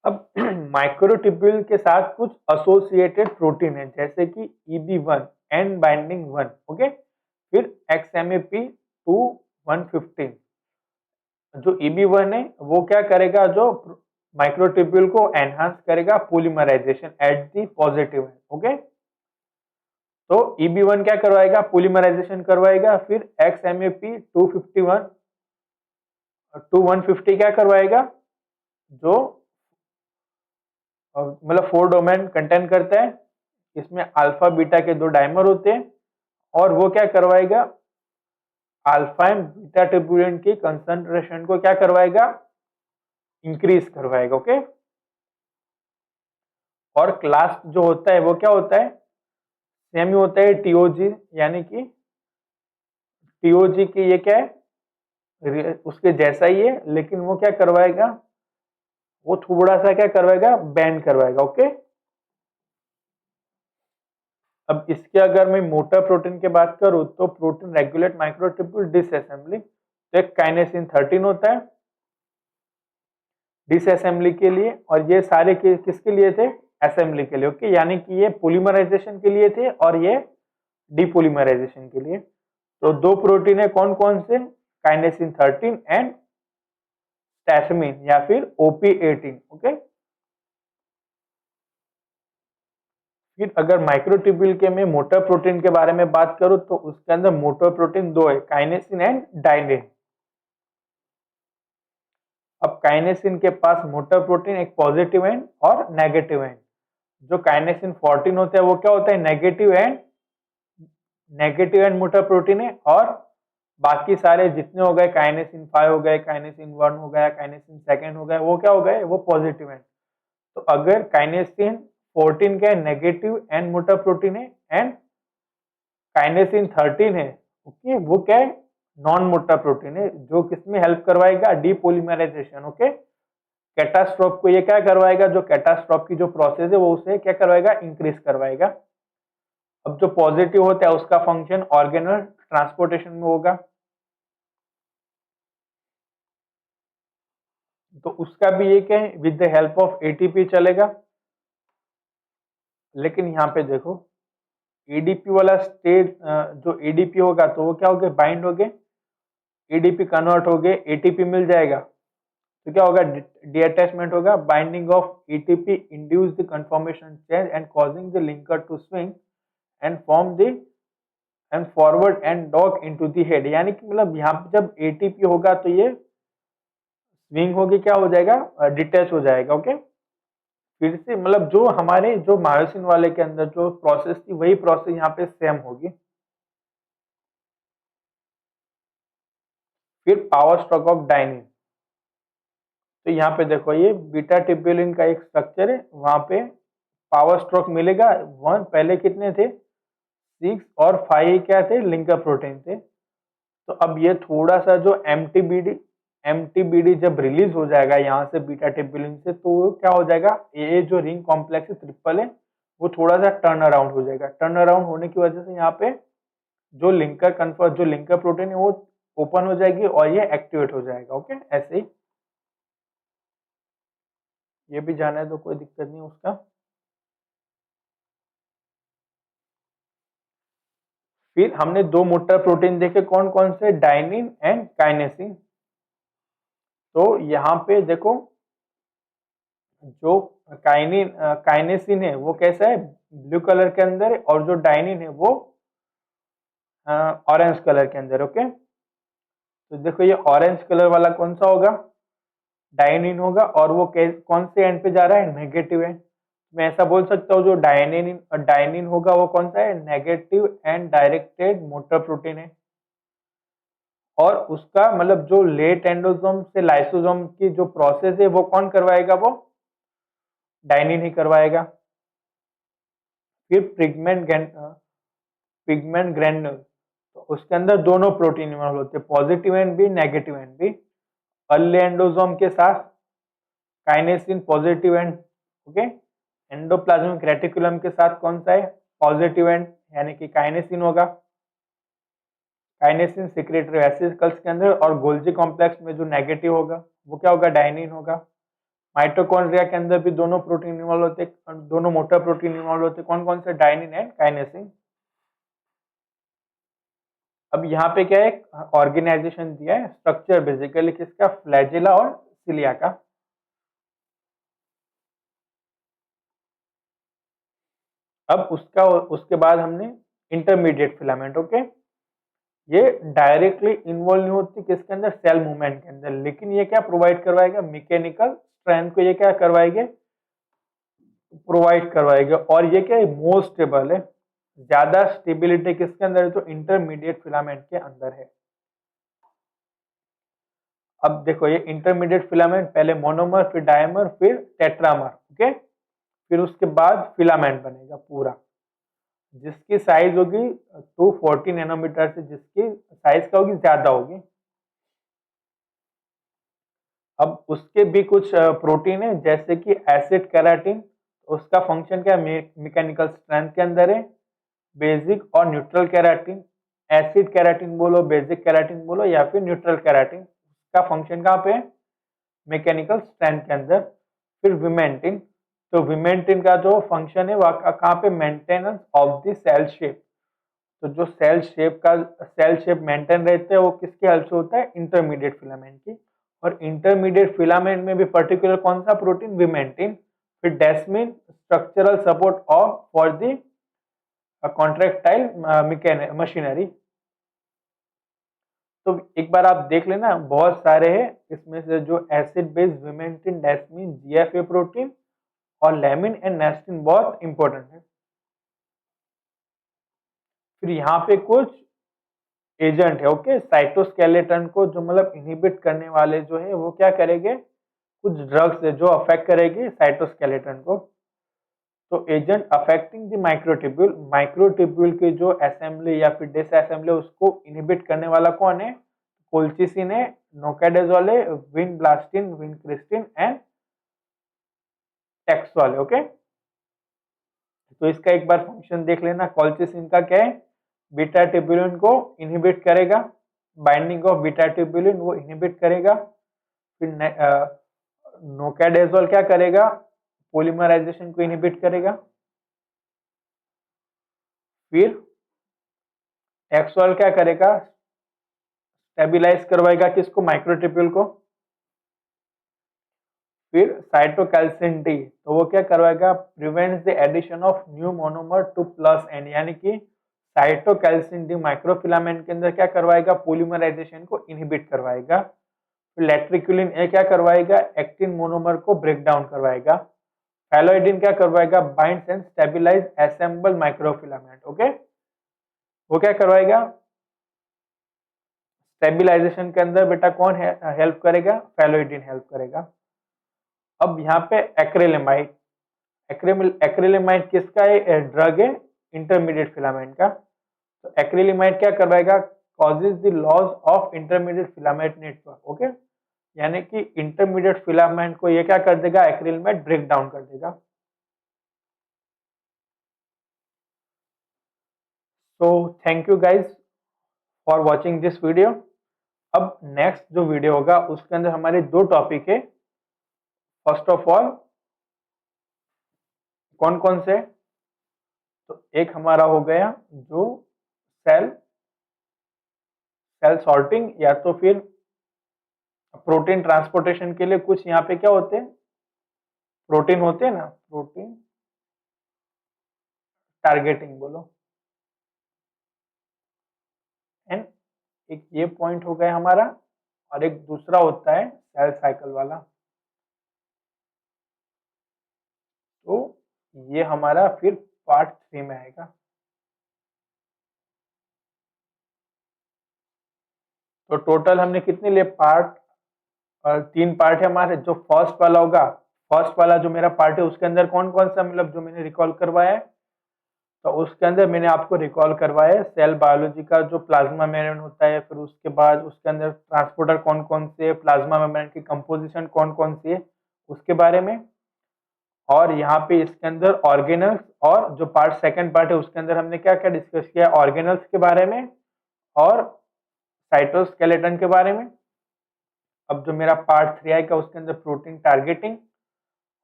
अब माइक्रोट्यूब्यूल के साथ कुछ एसोसिएटेड प्रोटीन है, जैसे कि EB1 एंड बाइंडिंग 1। ओके, फिर XMAP2 115। जो EB1 है वो क्या करेगा, जो माइक्रोट्यूब्यूल को एनहांस करेगा polymerization at the positive end. Okay, तो EB1 क्या करवाएगा, पॉलीमराइजेशन करवाएगा। फिर XMAP251 150 क्या करवाएगा, जो मतलब 4 डोमेन कंटेन करता है, इसमें अल्फा बीटा के 2 डाइमर होते हैं, और वो क्या करवाएगा, अल्फा एंड बीटा ट्यूबुलेंट की कंसंट्रेशन को क्या करवाएगा, इंक्रीज करवाएगा। ओके, और क्लास जो होता है वो क्या होता है, सेम ही होता है टीओजी, यानी कि टीओजी की ये क्या है, उसके जैसा ही है, लेकिन वो क्या करवाएगा, वो थोड़ा सा क्या करवाएगा, बैंड करवाएगा। ओके, अब इसके अगर मैं मोटर प्रोटीन की बात करूं तो प्रोटीन रेगुलेट माइक्रोट्यूब्यूल डिसअसेंबली, तो एक काइनेसिन 13 होता है डिसअसेंबली के लिए, और ये सारे किसके लिए थे, असेंबली के लिए। ओके, यानी कि ये पॉलीमराइजेशन के लिए थे और ये डीपॉलीमराइजेशन के लिए। तो दो प्रोटीन है, कौन कौन से, काइनेसिन 13 एंड स्टैथमीन या फिर OP18। ओके, फिर अगर माइक्रोट्यूब्यूल के में मोटर प्रोटीन के बारे में बात करूं तो उसके अंदर मोटर प्रोटीन दो है, काइनेसिन एंड डाइनिन। अब काइनेसिन के पास मोटर प्रोटीन एक पॉजिटिव एंड और नेगेटिव एंड, जो काइनेसिन 14 होता है वो क्या होता है, नेगेटिव एंड मोटर प्रोटीन है, और बाकी सारे जितने हो गए, काइनेसिन 5 हो गए, काइनेसिन 1 हो गया, काइनेसिन 2 हो गया, वो क्या हो गए, वो पॉजिटिव एंड। तो अगर काइनेसिन 14 क्या है, नेगेटिव एंड मोटर प्रोटीन है, एंड काइनेसिन 13 है, ओके, वो क्या है, नॉन मोटर प्रोटीन है, जो किसमें हेल्प करवाएगा, डीपोलीमराइजेशन। ओके, कैटास्ट्रोफ को ये क्या करवाएगा, जो कैटास्ट्रोफ की जो प्रोसेस है वो उसे क्या करवाएगा, इंक्रीज करवाएगा। अब जो पॉजिटिव होता है उसका फंक्शन ऑर्गेनल ट्रांसपोर्टेशन में होगा, तो उसका भी ये क्या है, with the help of ATP चलेगा। लेकिन यहाँ पे देखो, एडीपी वाला स्टेट, जो एडीपी होगा तो वो क्या हो गया, बाइंड हो गए, एडीपी कन्वर्ट हो गए, एटीपी मिल जाएगा, तो क्या होगा, डीअटैचमेंट होगा, binding of ATP induce the conformation change and causing the linker to swing and form the end forward and dock into the head. यानी कि मतलब यहाँ पे जब एटीपी होगा तो ये स्विंग होगी, क्या हो जाएगा, डिटैच हो जाएगा। ओके, फिर से मतलब जो हमारे जो मायोसिन वाले के अंदर जो प्रोसेस थी वही प्रोसेस यहाँ पे सेम होगी। फिर पावर स्ट्रोक ऑफ डाइनिन, तो यहाँ पे देखो ये बीटा ट्यूब्यूलिन का एक स्ट्रक्चर है, वहां पे पावर स्ट्रोक मिलेगा। वन पहले कितने थे, 6 और 5 क्या थे, लिंकर प्रोटीन थे। तो अब ये थोड़ा सा जो एमटीबीडी जब रिलीज हो जाएगा यहाँ से बीटा ट्यूब्यूलिन से, तो क्या हो जाएगा, ये जो रिंग कॉम्प्लेक्स है ट्रिपल है, वो थोड़ा सा टर्न अराउंड हो जाएगा। टर्न अराउंड होने की वजह से यहाँ पे जो लिंकर प्रोटीन है वो ओपन हो जाएगी और ये एक्टिवेट हो जाएगा। ओके, ऐसे ही ये भी जाना है तो कोई दिक्कत नहीं उसका। फिर हमने दो मोटर प्रोटीन देखे, कौन कौन से, डाइनिन एंड काइनेसिन। तो यहाँ पे देखो, जो काइनेसिन है वो कैसा है, ब्लू कलर के अंदर है, और जो डाइनिन है वो ऑरेंज कलर के अंदर। ओके, तो देखो ये ऑरेंज कलर वाला कौन सा होगा, डाइनिन होगा, और वो कौन से एंड पे जा रहा है, नेगेटिव एंड। मैं ऐसा बोल सकता हूँ जो डाइनिन होगा वो कौन सा है, negative and directed motor protein है, और उसका मतलब जो लेट एंडोसोम से लाइसोसोम की जो प्रोसेस है वो कौन करवाएगा, वो डाइनिन ही करवाएगा। फिर पिगमेंट ग्रैन्युल, तो उसके अंदर दोनों प्रोटीन इन्वॉल्व होते हैं, पॉजिटिव एंड भी, नेगेटिव एंड भी। अर्ली एंडोसोम के साथ काइनेसिन positive end, okay. Endoplasmic reticulum के साथ कौन सा है, पॉजिटिव एंड, यानी कि काइनेसिन होगा। काइनेसिन सिक्रेटरी वेसिकल्स के अंदर, और गोल्जी कॉम्प्लेक्स में जो नेगेटिव होगा वो क्या होगा, डाइनिन होगा। माइटोकॉन्ड्रिया के अंदर भी दोनों प्रोटीन इन्वॉल्व होते हैं, दोनों मोटर प्रोटीन इन्वॉल्व होते हैं, कौन कौन से, डाइनिन एंड काइनेसिन। अब यहाँ पे क्या है, ऑर्गेनाइजेशन दिया है, स्ट्रक्चर बेसिकली किसका, फ्लैजिला और सिलिया का। अब उसके बाद हमने इंटरमीडिएट फिलामेंट। ओके, ये डायरेक्टली इन्वॉल्व नहीं होती किसके अंदर, सेल मूवमेंट के अंदर, लेकिन ये क्या प्रोवाइड करवाएगा, मैकेनिकल स्ट्रेंथ को ये क्या करवाएगा, प्रोवाइड करवाएगा। और ये क्या है, मोर स्टेबल है, ज्यादा स्टेबिलिटी किसके अंदर है, तो इंटरमीडिएट फिलामेंट के अंदर है। अब देखो ये इंटरमीडिएट फिलामेंट, पहले मोनोमर, फिर डायमर, फिर टेट्रामर, ओके, फिर उसके बाद फिलामेंट बनेगा पूरा, जिसकी साइज होगी 240 नैनोमीटर से, जिसकी साइज क्या होगी, ज्यादा होगी। अब उसके भी कुछ प्रोटीन है, जैसे कि एसिड केराटिन, उसका फंक्शन क्या है, मैकेनिकल स्ट्रेंथ के अंदर है। बेसिक और न्यूट्रल केराटिन, एसिड केराटिन बोलो, बेसिक केराटिन बोलो, या फिर न्यूट्रल केराटिन, का फंक्शन कहाँ पे है, मैकेनिकल स्ट्रेंथ के अंदर। फिर विमेंटिन, तो विमेंटिन का जो फंक्शन है वह कहाँ पे, maintenance of the cell shape. तो जो सेल शेप मेंटेन रहते हैं वो किसकी हेल्प से होता है, इंटरमीडिएट फिलामेंट की। और इंटरमीडिएट फिलामेंट में भी पर्टिकुलर कौन सा प्रोटीन, विमेंटिन। फिर desmin, structural support of for the contractile machinery. तो एक बार आप देख लेना, बहुत सारे हैं इसमें से, जो acid base, vimentin, desmin, GFA protein और लेमिन एंड नेस्टिन बहुत इंपॉर्टेंट है। फिर यहाँ पे कुछ एजेंट है, ओके, साइटोस्केलेटन को जो मतलब इनहिबिट करने वाले जो है वो क्या करेंगे, कुछ ड्रग्स है जो अफेक्ट करेगी साइटोस्केलेटन को। तो agent affecting the microtubule, microtubule के जो असेंबली या फिर डिसअसेंबली उसको इनहिबिट करने वाला कौन है, कोल्चिसिन है, नोकाडेजोल है, विनब्लास्टिन, विनक्रिस्टिन एंड टेक्सोल, ओके। तो इसका एक बार फंक्शन देख लेना, कोल्चिसिन का क्या है, बीटा ट्यूबुलिन को इनहिबिट करेगा, बाइंडिंग ऑफ बीटा ट्यूबुलिन वो इनहिबिट करेगा। फिर नोकाडेजोल क्या करेगा, पॉलीमराइजेशन को इनहिबिट करेगा। फिर टेक्सोल क्या करेगा, स्टेबलाइज करवाएगा किसको, माइक्रोट्यूब्यूल को। फिर साइटोकैल्सिन डी, तो वो क्या करवाएगा, prevents the addition of new monomer to plus end, यानी कि साइटोकैल्सिन डी माइक्रोफिलामेंट के अंदर क्या करवाएगा, पॉलीमराइजेशन को इनहिबिट करवाएगा। फिर लेट्रिक्युलिन ए क्या करवाएगा, एक्टिन मोनोमर को ब्रेक डाउन करवाएगा। फैलोइडिन क्या करवाएगा, binds and stabilize assemble microfilament, okay. वो क्या करवाएगा, स्टेबलाइजेशन के अंदर बेटा कौन हेल्प करेगा, फैलोइडिन हेल्प करेगा। अब यहाँ पे एक्रिलेमाइड, एक्रिलेमाइड किसका है, ड्रग है इंटरमीडिएट फिलामेंट का। तो एक्रिलेमाइड क्या करवाएगा, causes the loss of intermediate filament network, okay, यानी कि इंटरमीडिएट फिलामेंट को ये क्या कर देगा, एक्रिलेमाइड ब्रेक डाउन कर देगा। तो thank you guys for watching this video. अब नेक्स्ट जो वीडियो होगा उसके अंदर हमारे दो टॉपिक है। फर्स्ट ऑफ ऑल कौन कौन से, तो एक हमारा हो गया जो सेल सेल सॉर्टिंग, या तो फिर प्रोटीन ट्रांसपोर्टेशन के लिए कुछ यहाँ पे क्या होते हैं, प्रोटीन होते हैं ना, प्रोटीन टारगेटिंग बोलो। एंड एक ये पॉइंट हो गया हमारा, और एक दूसरा होता है सेल साइकिल वाला। तो ये हमारा फिर पार्ट 3 में आएगा। तो टोटल हमने कितने लिए पार्ट, 3 पार्ट है हमारे। जो फर्स्ट वाला होगा, फर्स्ट वाला जो मेरा पार्ट है उसके अंदर कौन कौन सा, मतलब जो मैंने रिकॉल करवाया है, तो उसके अंदर मैंने आपको रिकॉल करवाया है सेल बायोलॉजी का जो प्लाज्मा मेम्ब्रेन होता है, फिर उसके बाद उसके अंदर ट्रांसपोर्टर कौन कौन से है, प्लाज्मा मेम्ब्रेन की कंपोजिशन कौन कौन सी है उसके बारे में। और यहाँ पे इसके अंदर ऑर्गेनल्स, और जो पार्ट सेकंड पार्ट है उसके अंदर हमने क्या क्या डिस्कस किया, ऑर्गेनल्स के बारे में और साइटोस्केलेटन के बारे में। अब जो मेरा पार्ट 3 आएगा उसके अंदर प्रोटीन टारगेटिंग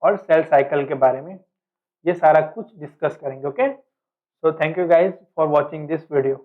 और सेल साइकिल के बारे में ये सारा कुछ डिस्कस करेंगे, okay. So thank you guys for watching this video.